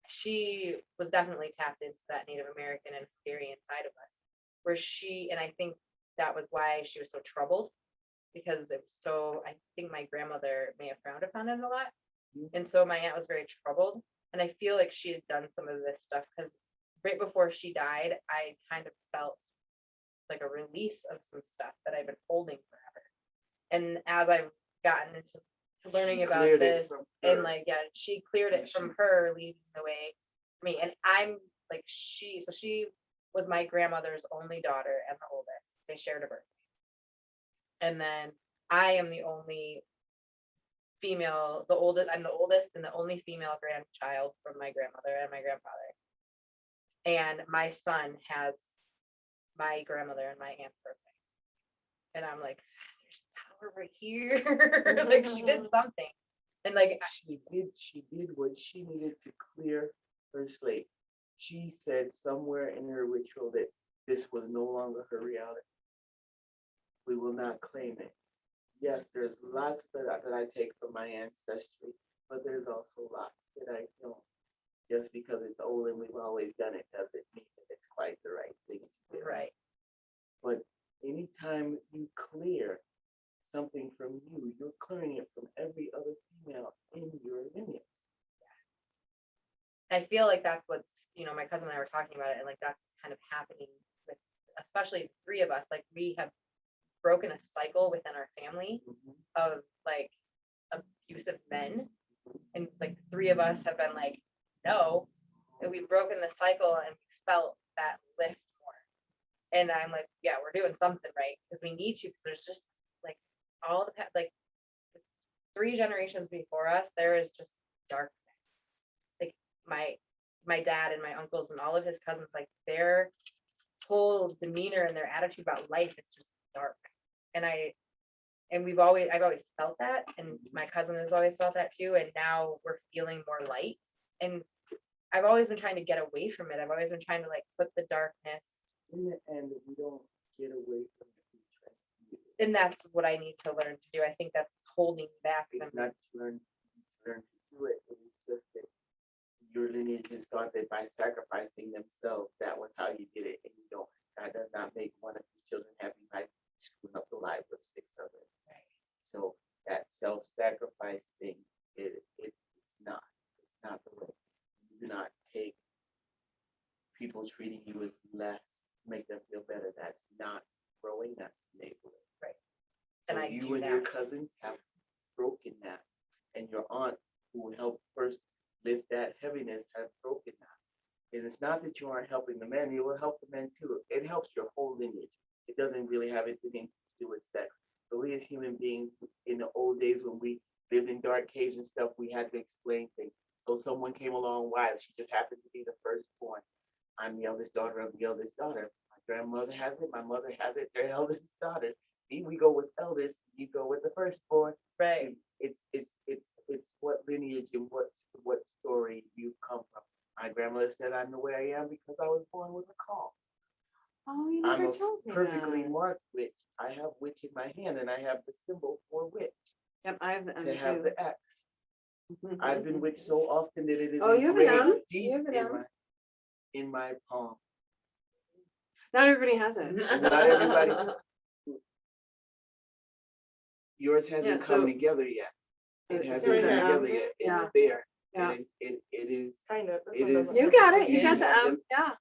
she was definitely tapped into that Native American and Hungarian side of us, where and I think that was why she was so troubled, because it was so, I think my grandmother may have frowned upon it a lot, and so my aunt was very troubled, and I feel like she had done some of this stuff because right before she died, I kind of felt like a release of some stuff that I've been holding forever. And as I've gotten into learning about cleared it this, from and her. like, yeah, she cleared it from her, leading the way for me. And I'm like, she was my grandmother's only daughter and the oldest. They shared a birthday. And then I am the only female, I'm the oldest and the only female grandchild from my grandmother and my grandfather. And my son has my grandmother and my aunt's birthday. And I'm like, there's power right here. Like she did something. And like, She did what she needed to clear her slate. She said somewhere in her ritual that this was no longer her reality. We will not claim it. Yes, there's lots that I take from my ancestry, but there's also lots that I don't. Just because it's old and we've always done it doesn't mean that it's quite the right thing to do. right. But anytime you clear something from you, you're clearing it from every other female in your lineage. I feel like that's what's, my cousin and I were talking about it, and like that's what's kind of happening with, especially the three of us. Like we have broken a cycle within our family of like abusive men, and like the three of us have been like, no, and we've broken the cycle, and we felt that lift more. And I'm like, yeah, we're doing something right because we need to, because there's just like all the like 3 generations before us, there is just darkness. Like my dad and my uncles and all of his cousins, like their whole demeanor and their attitude about life is just dark. And I've always felt that, and my cousin has always felt that too. And now we're feeling more light. And I've always been trying to get away from it. I've always been trying to like put the darkness. In the end, we don't get away from it. We transmute it. And that's what I need to learn to do. I think that's holding me back. It's not to learn to do it. It is just that your lineage is thought that by sacrificing themselves, that was how you did it. And you don't. God does not make one of his children happy by screwing up the life of 6 others. Right. So that self-sacrifice thing, it's not the way. You do not take people treating you as less to make them feel better. That's not growing, that's enabling. Right. So And I you do and that. your cousins have broken that, and your aunt, who helped first lift that heaviness, has broken that. And it's not that you aren't helping the men, you will help the men too. It helps your whole lineage. It doesn't really have anything to do with sex. So we as human beings, in the old days when we lived in dark caves and stuff, we had to explain things. So someone came along wise. She just happened to be the firstborn. I'm the eldest daughter of the eldest daughter. My grandmother has it. My mother has it. Their eldest daughter. See, we go with eldest. You go with the firstborn. Right. It's what lineage and what story you come from. My grandmother said I'm the way I am because I was born with a call. Oh, you I'm never a told me perfectly that. marked witch. I have witch in my hand, and I have the symbol for witch Yep, I have the to M have too. the X. I've been witched so often that it is Oh, you have an engraved M? deep You have an M? in my palm. Not everybody has it. Not everybody. Yours hasn't Yeah, come so- together yet. It It's hasn't right come here. together yet. It's Yeah. there. Yeah. It is. Kind of. It is- You got it. You Yeah. got the Yeah. M. Yeah.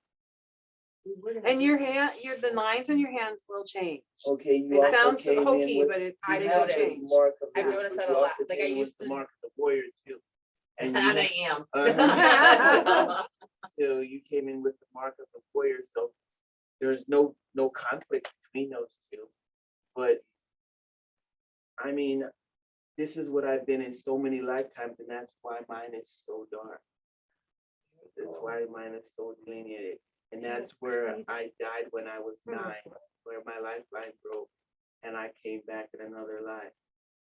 And your hand, the lines on your hands will change. Okay, you It also sounds came in hokey, with but it I they you will have noticed. the change. mark of the I've witch, noticed but that a you lot. also Like, I came with used the to- mark of the warrior too. And And you, I am. so you came in with the mark of the warrior. So there's no conflict between those two. But I mean, this is what I've been in so many lifetimes, and that's why mine is so dark. That's why mine is so delineated. And that's where I died when I was 9, where my lifeline broke, and I came back in another life.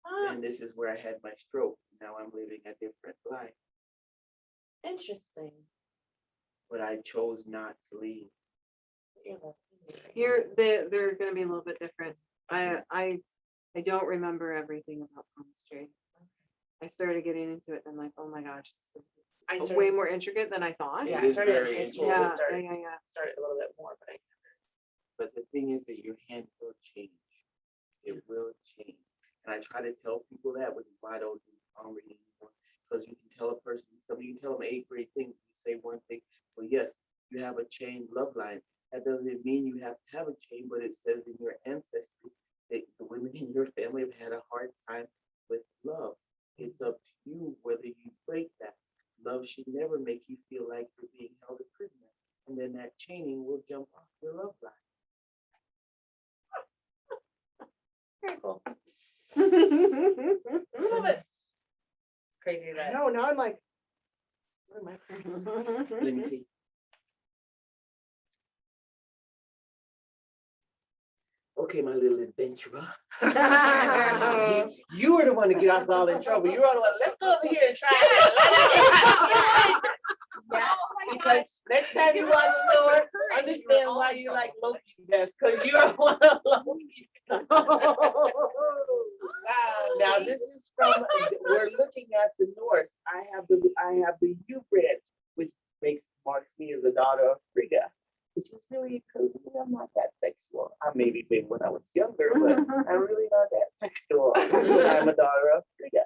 And this is where I had my stroke. Now I'm living a different life, Interesting. but I chose not to leave. They're gonna be a little bit different. I don't remember everything about palmistry. I started getting into it and I'm like, oh my gosh, this I is way started, more intricate than I thought. yeah, It I is started in very high school. interesting. Yeah, to start, yeah. started a little bit more, but I But the thing is that your hand will change. It will change. And I try to tell people that, which is why I don't do palm reading anymore. Because you can tell a person, you can tell them 8th grade things. You say one thing, well, yes, you have a chain love line. That doesn't mean you have to have a chain, but it says in your ancestry that the women in your family have had a hard time with love. It's up to you whether you break that. Love should never make you feel like you're being held a prisoner. And then that chaining will jump off your love line. very cool. I Love it. Crazy I that. know, now I'm like, what am I? Let me see. Okay, my little adventurer. You were the one to get us all in trouble. You were the one. Let's go over here and try it. Yeah. Because next time you watch the store, understand why you like Loki best. Because you don't want to Loki. Now this is from. We're looking at the north. I have the U branch, which marks me as the daughter of Frigga, which is really because I'm not that sexual. I maybe been when I was younger, but I'm really not that sexual. But I'm a daughter of Frigga.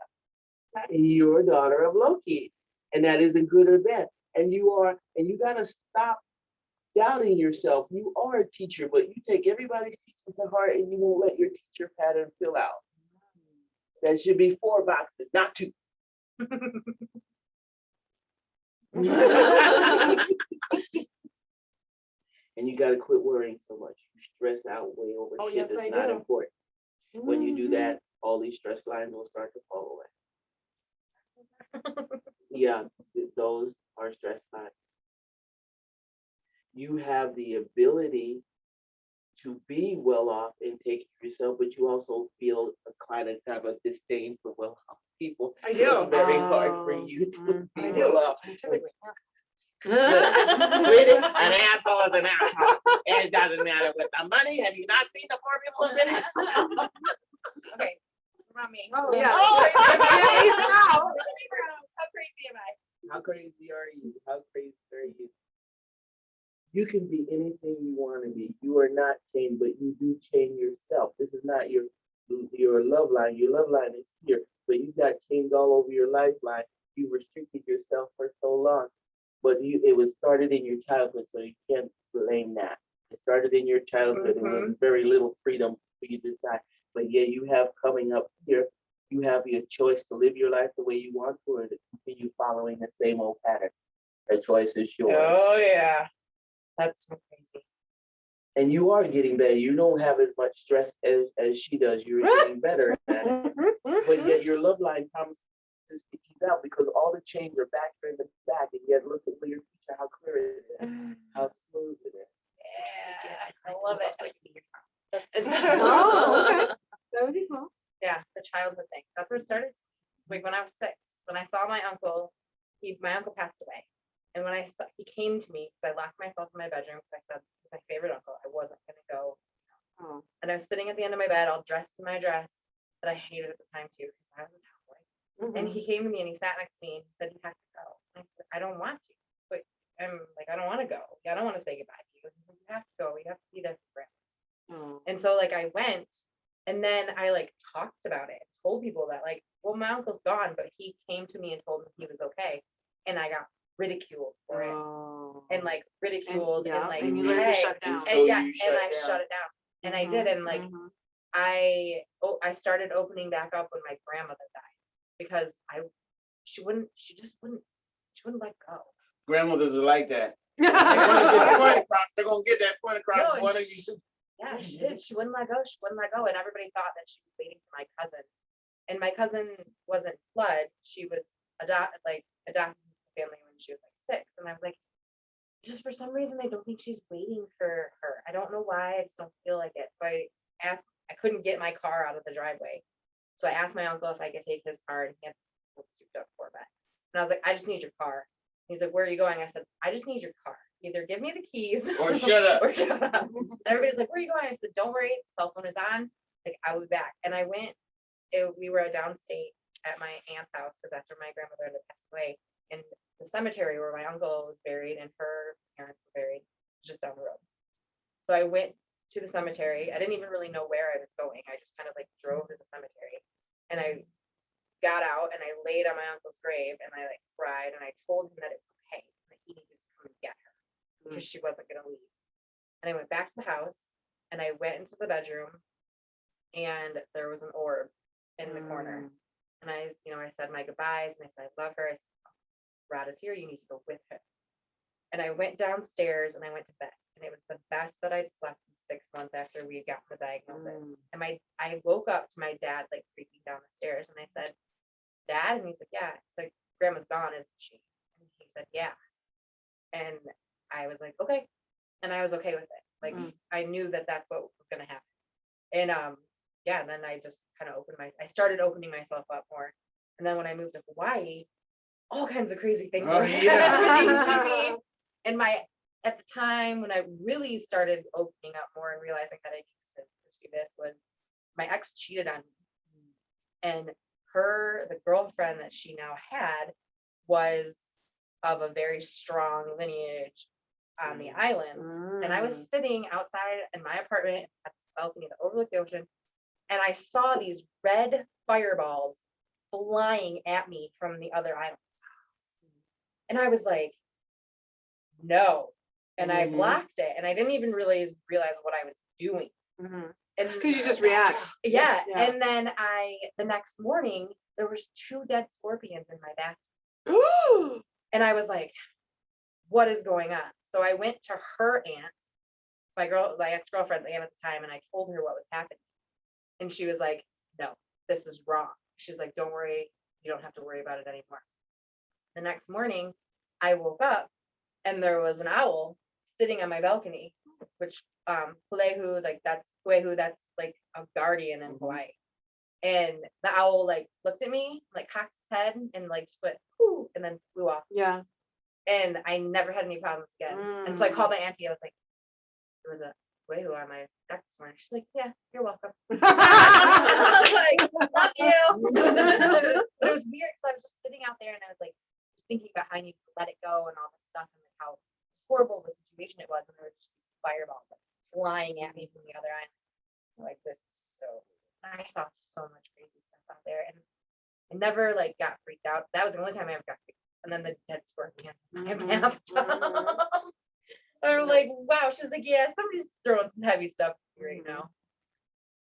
And you're a daughter of Loki, and that isn't good or bad. And you gotta stop doubting yourself. You are a teacher, but you take everybody's teachings to heart, and you won't let your teacher pattern fill out. That should be 4 boxes, not 2. And you gotta quit worrying so much. You stress out way over Oh, shit yes, that's I not do. important. When you do that, all these stress lines will start to fall away. Yeah, those are stress lines. You have the ability to be well off and take care of yourself, but you also feel a kind of a disdain for well off people. I So it's do. very hard for you to be I well do. off. I'm typically Sweetie, an asshole is an asshole. It doesn't matter with the money. Have you not seen the Formula minutes? Okay, what about me? Oh, yeah. Oh! Yeah, he's out. How crazy am I? How crazy are you? How crazy are you? You can be anything you want to be. You are not chained, but you do chain yourself. This is not your love line. Your love line is here, but you got chains all over your lifeline. You restricted yourself for so long, but it was started in your childhood, so you can't blame that. It started in your childhood, and with very little freedom for you to decide. But yeah, you have coming up here. You have your choice to live your life the way you want to, or to continue following the same old pattern. The choice is yours. Oh yeah, that's so crazy. And you are getting better. You don't have as much stress as she does. You're getting better at it. But yet your love line promises to ease out because all the chains are back here in the back. And yet look at your future, how clear it is, how smooth it is. Yeah, I love it. Oh, okay. That would be cool. Yeah, the childhood thing. That's where it started. Like when I was 6, when I saw my uncle, my uncle passed away. And when he came to me, because I locked myself in my bedroom, because I said, he's my favorite uncle. I wasn't going to go. Oh. And I was sitting at the end of my bed, all dressed in my dress that I hated at the time too, because I was a tomboy. And he came to me and he sat next to me and he said, "You have to go." And I said, "I don't want to." But I'm like, "I don't want to go. I don't want to say goodbye to you." And he said, "You have to go. You have to be there for grandma." And so like I went, and then I like talked about it, told people that like, well, my uncle's gone, but he came to me and told me he was okay. And I got ridiculed for it. And like ridiculed and like, and you learned to hey, shut down. and yeah, you and I shut down. shut it down. And I did, and like I started opening back up when my grandmother died because she just wouldn't let go. Grandmothers are like that. They want to get the point across. They're gonna get that point across. No, One of you. Yeah, she did. She wouldn't let go. She wouldn't let go. And everybody thought that she was waiting for my cousin. And my cousin wasn't blood. She was adopted from the family when she was like 6. And I was like, just for some reason, I don't think she's waiting for her. I don't know why. I just don't feel like it. So I couldn't get my car out of the driveway. So I asked my uncle if I could take his car, and he had a souped up Corvette. And I was like, "I just need your car." He's like, "Where are you going?" I said, "I just need your car. Either give me the keys Or shut up. or shut up." And everybody's like, "Where are you going?" I said, "Don't worry, the cell phone is on. Like, I will be back." And I went. We were downstate at my aunt's house because that's where my grandmother had passed away. And the cemetery where my uncle was buried and her parents were buried was just down the road. So I went to the cemetery. I didn't even really know where I was going. I just kind of like drove to the cemetery, and I got out and I laid on my uncle's grave and I like cried and I told him that it's okay, that he needed to come and get her because she wasn't gonna leave. And I went back to the house and I went into the bedroom and there was an orb in the corner. And I said my goodbyes and I said, "I love her." I said, "Rod is here, you need to go with her." And I went downstairs and I went to bed. And it was the best that I'd slept in 6 months after we got the diagnosis. And I woke up to my dad like creeping down the stairs and I said, "Dad?" And he's like, "Yeah." It's like, "Grandma's gone, isn't she?" And he said, "Yeah." And I was like, "Okay." And I was okay with it. Like I knew that that's what was going to happen. And yeah, and then I just kind of I started opening myself up more. And then when I moved to Hawaii, all kinds of crazy things Oh, were yeah. happening to me. And at the time when I really started opening up more and realizing that I needed to pursue this was my ex cheated on me. And the girlfriend that she now had was of a very strong lineage on the islands. And I was sitting outside in my apartment at this balcony that overlooked the ocean, and I saw these red fireballs flying at me from the other island. And I was like, no. And I blocked it, and I didn't even realize what I was doing. And Because you just react. yeah. Yeah. And then the next morning, there was 2 dead scorpions in my back. And I was like, what is going on? So I went to her aunt, my ex-girlfriend's aunt at the time, and I told her what was happening. And she was like, no, this is wrong. She's like, don't worry, you don't have to worry about it anymore. The next morning, I woke up and there was an owl sitting on my balcony, which Pulehu, that's like a guardian in Hawaii. And the owl like looked at me, like cocked its head and like just went, whoo, and then flew off. Yeah. And I never had any problems again. And so I called my auntie. I was like, there was a Pulehu on my deck this morning. She's like, yeah, you're welcome. I was like, love you. But it was weird because I was just sitting out there and I was like thinking about how I need to let it go and all this stuff and like how horrible the situation it was. And there were just these fireballs like flying at me from the other island. Like, this is so I saw so much crazy stuff out there, and I never like got freaked out. That was the only time I ever got freaked out. And then the dead scorpion in my bathtub. I'm like, wow. She's like, yeah, somebody's throwing some heavy stuff at me right now.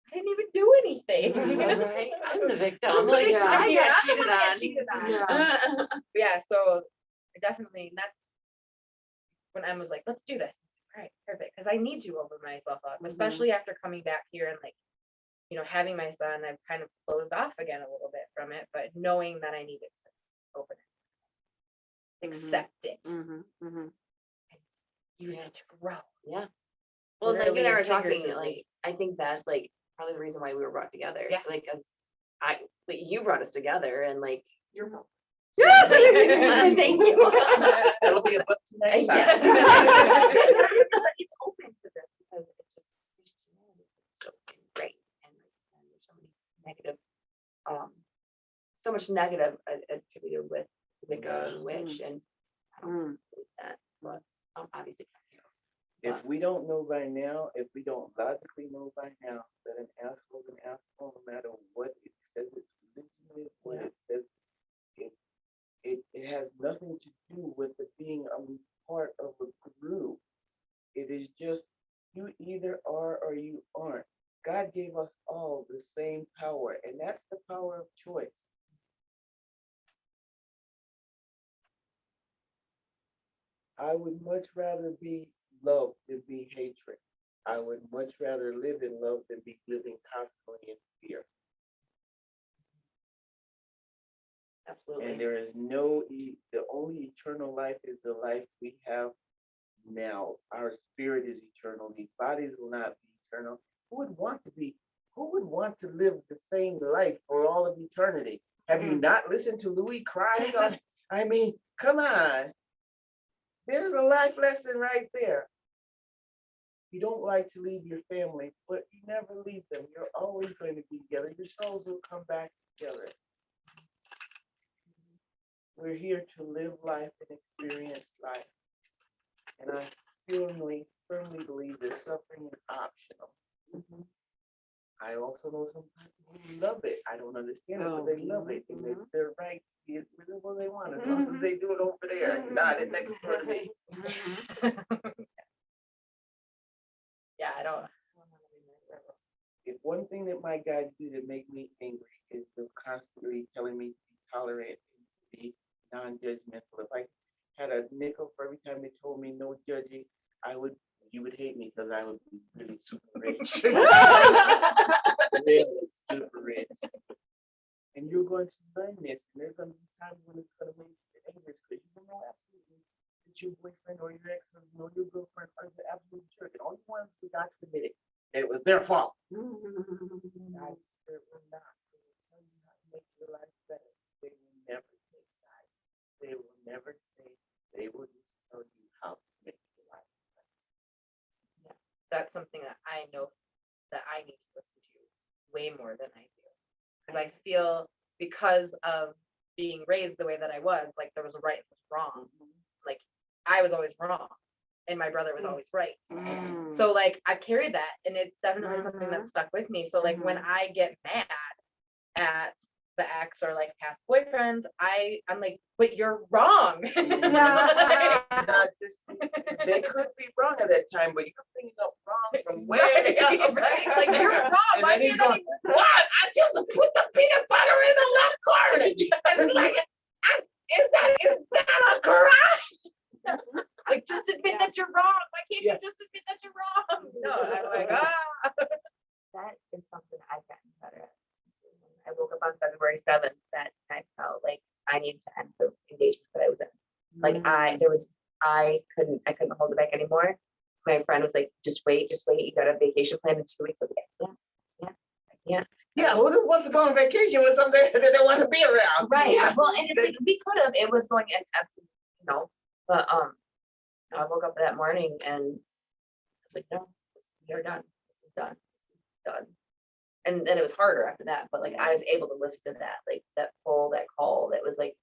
I didn't even do anything. Right? I'm the victim. Like, Yeah. I Yeah, got I'm the one that cheated on. cheated on. Yeah. Yeah, so I definitely, and that's when Em was like, let's do this. All right, perfect. Because I need to open myself up, especially after coming back here and like, you know, having my son, I've kind of closed off again a little bit from it, but knowing that I needed to open it, accept it, use it to grow. Yeah. Well, like you Literally and I were and talking, figuratively. like, I think that's like probably the reason why we were brought together. Yeah. Like, 'cause like, you brought us together and like, you're welcome. Yeah. Thank you. That'll be a book tonight. Yeah. It's open to this because it's just these genetics is so great and there's so many negative, so much negative attributed with Wicca and witch and I don't believe that, but obviously. If we don't know by now, if we don't logically know by now that an asshole is an asshole, no matter what it says its religion is, what it says, it has nothing to do with it being a part of a group. It is just you either are or you aren't. God gave us all the same power, and that's the power of choice. I would much rather be love than be hatred. I would much rather live in love than be living constantly in fear. Absolutely. And there is the only eternal life is the life we have now. Our spirit is eternal. These bodies will not be eternal. Who would want to live the same life for all of eternity? Have you not listened to Louis crying on? I mean, come on. There's a life lesson right there. You don't like to leave your family, but you never leave them. You're always going to be together. Your souls will come back together. We're here to live life and experience life. And I firmly believe that suffering is optional. I also know some people who love it. I don't understand it, but they love it. And it's their right to be as miserable as they want, as long as they do it over there and not it next door to me. Yeah, I don't. If one thing that my guys do to make me angry is to constantly telling me to be tolerant and to be non-judgmental. If I had a nickel for every time they told me no judging, you would hate me because I would be really super rich. Really super rich. And you're going to learn this. And there's going to be times when it's going to make you angry because you don't know absolutely that your boyfriend or your ex-husband or your girlfriend are the absolute jerk. And all you want is for God to admit it. it was their fault. Mm-hmm. Spirit will not. They will tell you how to make your life better. They will never take sides. They will never say. They will just tell you how to make your life better. That's something that I know that I need to listen to way more than I do. Because I feel because of being raised the way that I was, like there was a right and wrong. Like I was always wrong and my brother was always right. Mm. So like I've carried that and it's definitely something Mhm. that stuck with me. So like when I get mad at the ex or like past boyfriends, I'm like, but you're wrong. Not just, they could be wrong at that time, but you're bringing up wrong from way Right, up. right. Like you're wrong. And Why then he's can't I going, what? I just put the peanut butter in the left corner. It's like, is that a garage? Like just admit that you're wrong. Why can't Yeah. you just admit that you're wrong? No, I'm like, that is something I've gotten better at. I woke up on February 7th that I felt like I needed to end the engagement that I was in. Like I couldn't hold it back anymore. My friend was like, just wait, you got a vacation plan in 2 weeks. I was like, yeah. Yeah, who just wants to go on vacation with somebody that they want to be around? Right. Yeah. Well, and it's like we could have. It was going in absolutely, but I woke up that morning and I was like, no, you're done. This is done. This is done. And then it was harder after that, but like I was able to listen to that, like that call that was like,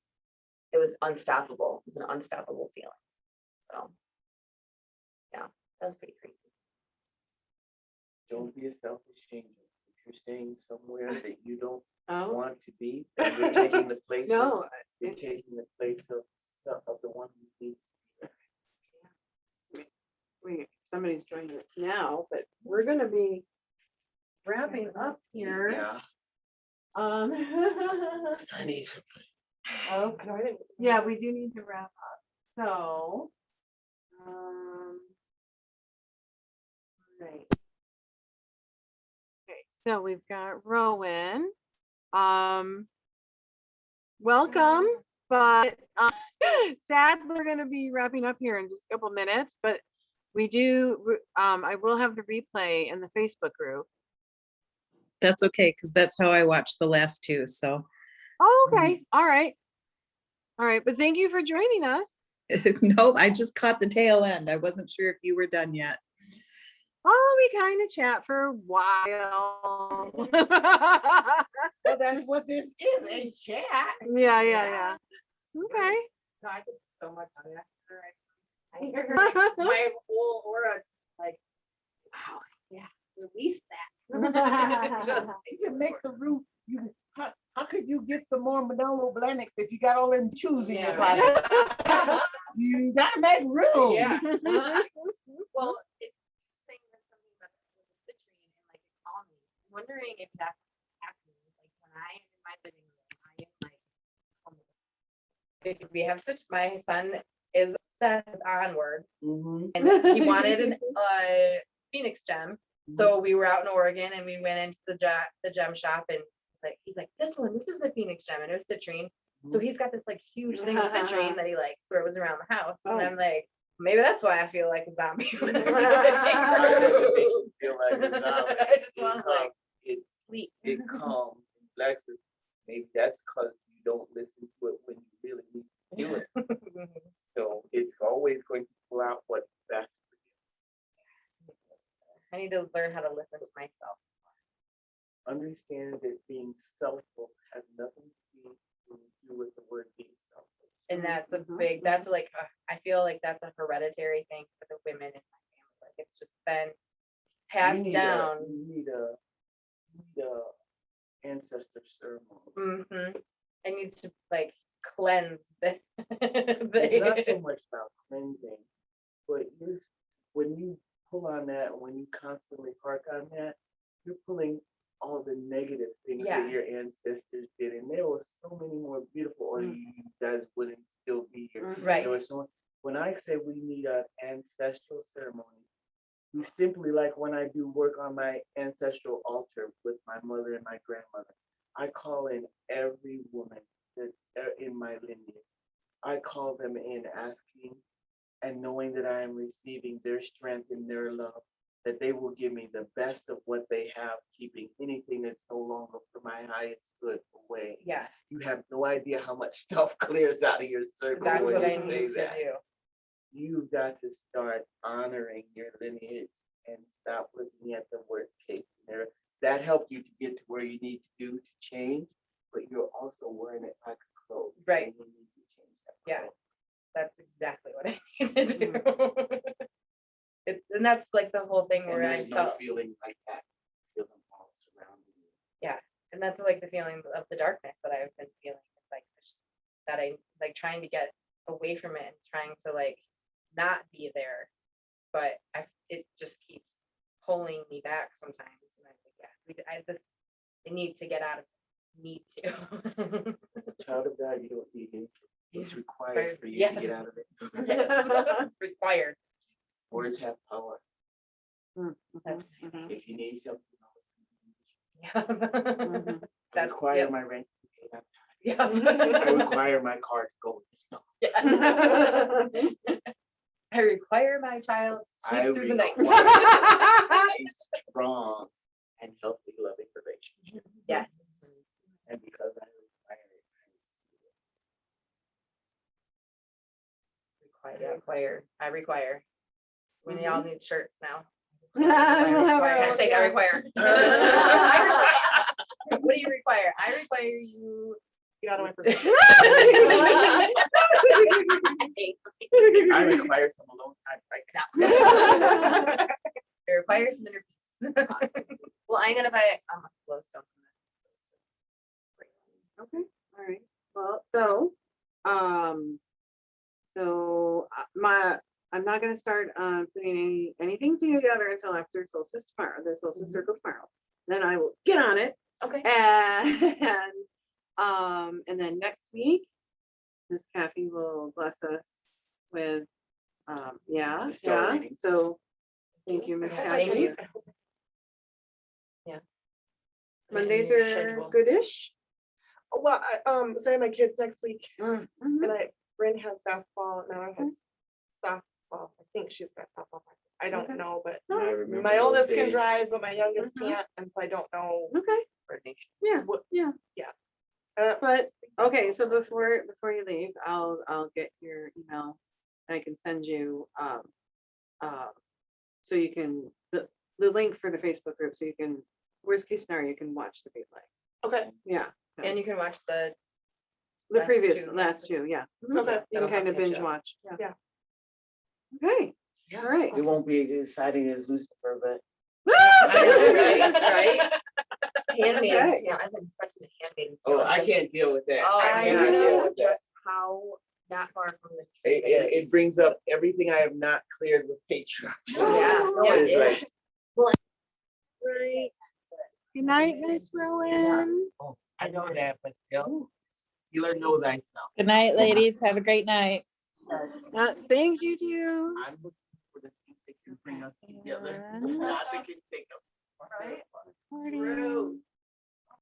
it was unstoppable. It was an unstoppable feeling. So yeah, that was pretty crazy. Don't be a selfish changer. If you're staying somewhere that you don't Oh, want to be, then you're taking the place of, no. you're taking the place of the one who needs to be there. Wait, somebody's joining us now, but we're gonna be wrapping up here. Yeah. Um, I need oh, yeah, we do need to wrap up. So, right. Okay, so we've got Rowan. Welcome, but sad we're gonna be wrapping up here in just a couple minutes, but we do, I will have the replay in the Facebook group. That's okay, because that's how I watched the last two, so. Oh, okay, all right. All right, but thank you for joining us. Nope, I just caught the tail end. I wasn't sure if you were done yet. Oh, we kind of chat for a while. Well, that's what this is, a chat. Yeah. Okay. No, I did so much on after I hear my whole aura like, wow, yeah, release that. Just, You can make the roof. How could you get some more Manolo Blahniks if you got all them shoes in your Yeah. pocket? You gotta make room. yeah. Well, it's saying that something about the citrine and like it calmed me. I'm wondering if that's happening. Like when I am in my living room, I am like, oh my God. We have such. My son is obsessed with Onward, Mhm. and he wanted an Phoenix gem. So we were out in Oregon and we went into the gem shop and he's like, this is a Phoenix gem, and it was citrine. So he's got this like huge thing of citrine that he like throws around the house. And I'm like, maybe that's why I feel like a zombie. It doesn't make you feel like a zombie. I just want like It's sleep. it calms and relaxes. Maybe that's because you don't listen to it when you really need to do it. So it's always going to pull out what's best for I need to learn how to listen to myself. you. Understand that being selfful has nothing to do with the word being selfish. And that's a big, that's like, I feel like that's a hereditary thing for the women in my family. Like it's just been passed down. You need a ancestor ceremony. Mm-hmm. I need to like cleanse the. It's not so much about cleansing, but when you pull on that, when you constantly hark on that, you're pulling all the negative things Yeah. that your ancestors did, and there were so many more beautiful, or you guys wouldn't still be here. Right. There was so, when I say we need an ancestral ceremony, we simply, like when I do work on my ancestral altar with my mother and my grandmother, I call in every woman that's in my lineage. I call them in asking and knowing that I am receiving their strength and their love that they will give me the best of what they have, keeping anything that's no longer for my highest good away. Yeah, You have no idea how much stuff clears out of your circle that's when what I you need say to that. do. You've got to start honoring your lineage and stop looking at the worst case scenario. That helped you to get to where you need to do to change, but you're also wearing it like a cloak. Right. And you need to change that. Yeah. cloak. That's exactly what I need to do. And that's like the whole thing And where I there's no felt, feeling like that. Feel them all surrounding you. and that's like the feeling of the darkness that I've been feeling, like just that I like trying to get away from it and trying to like not be there, but it just keeps pulling me back sometimes. And I'm like, I need to get out of it. Need to. As a child of God, you don't need it. It's required Right. for you Yeah. to get out of it. Yes. Required. Words have power. Mhm. If you need something, Yeah. Mhm. I That's- require yep. my rent to be paid on Yeah. time. I require my car to go with this bill. Yeah. I require my child to I sleep through the night. require a strong and healthy, loving relationship. Yes. And because I require it, I require. We all need shirts now. We'll have our own, Hashtag I yeah. require. I require. What do you require? I require you. Get out of my position. I require some alone time right now. It requires some inner peace. Well, I'm gonna buy a glowstone. Okay, all right. Well, I'm not gonna start putting anything together until after solstice tomorrow, the solstice circle tomorrow. Then I will get on it Okay. and then next week, Miss Kathy will bless us with Star yeah. reading. So thank you, Miss Thank Kathy. you. Mondays Your are schedule. goodish. Well, so I have my kids next week, Mhm. and Bryn has basketball, and I have softball. I think she's got softball. I don't Okay. know, but I remember my those oldest can days. drive, but my youngest Mhm. can't, and so I don't know. Okay, Coordination. yeah, What- yeah. yeah. But, okay, so before you leave, I'll get your email. I can send you, so you can, the link for the Facebook group, so you can, worst case scenario, you can watch the replay. Okay. Yeah, And you can watch the the Last previous, two, last two, yeah. Mhm. Okay. You That'll can kind of help catch binge up. watch, yeah. Yeah. Okay, all right. It won't be as exciting as Lucifer, but I know, right? Handmaid's Okay. Tale. I've been such a Handmaid's oh, Tale. I can't deal with that. Oh, I I cannot deal know with that. just how not far from the truth It brings up everything I have not cleared with patriarchy. Yeah, no, It's it like, is. Great. Good night, Miss Rowan. oh, I know that, but still, you learn know thyself. Good night, ladies. Have a great night. Thanks, you too. I'm looking for the things that can bring us together, And- not that can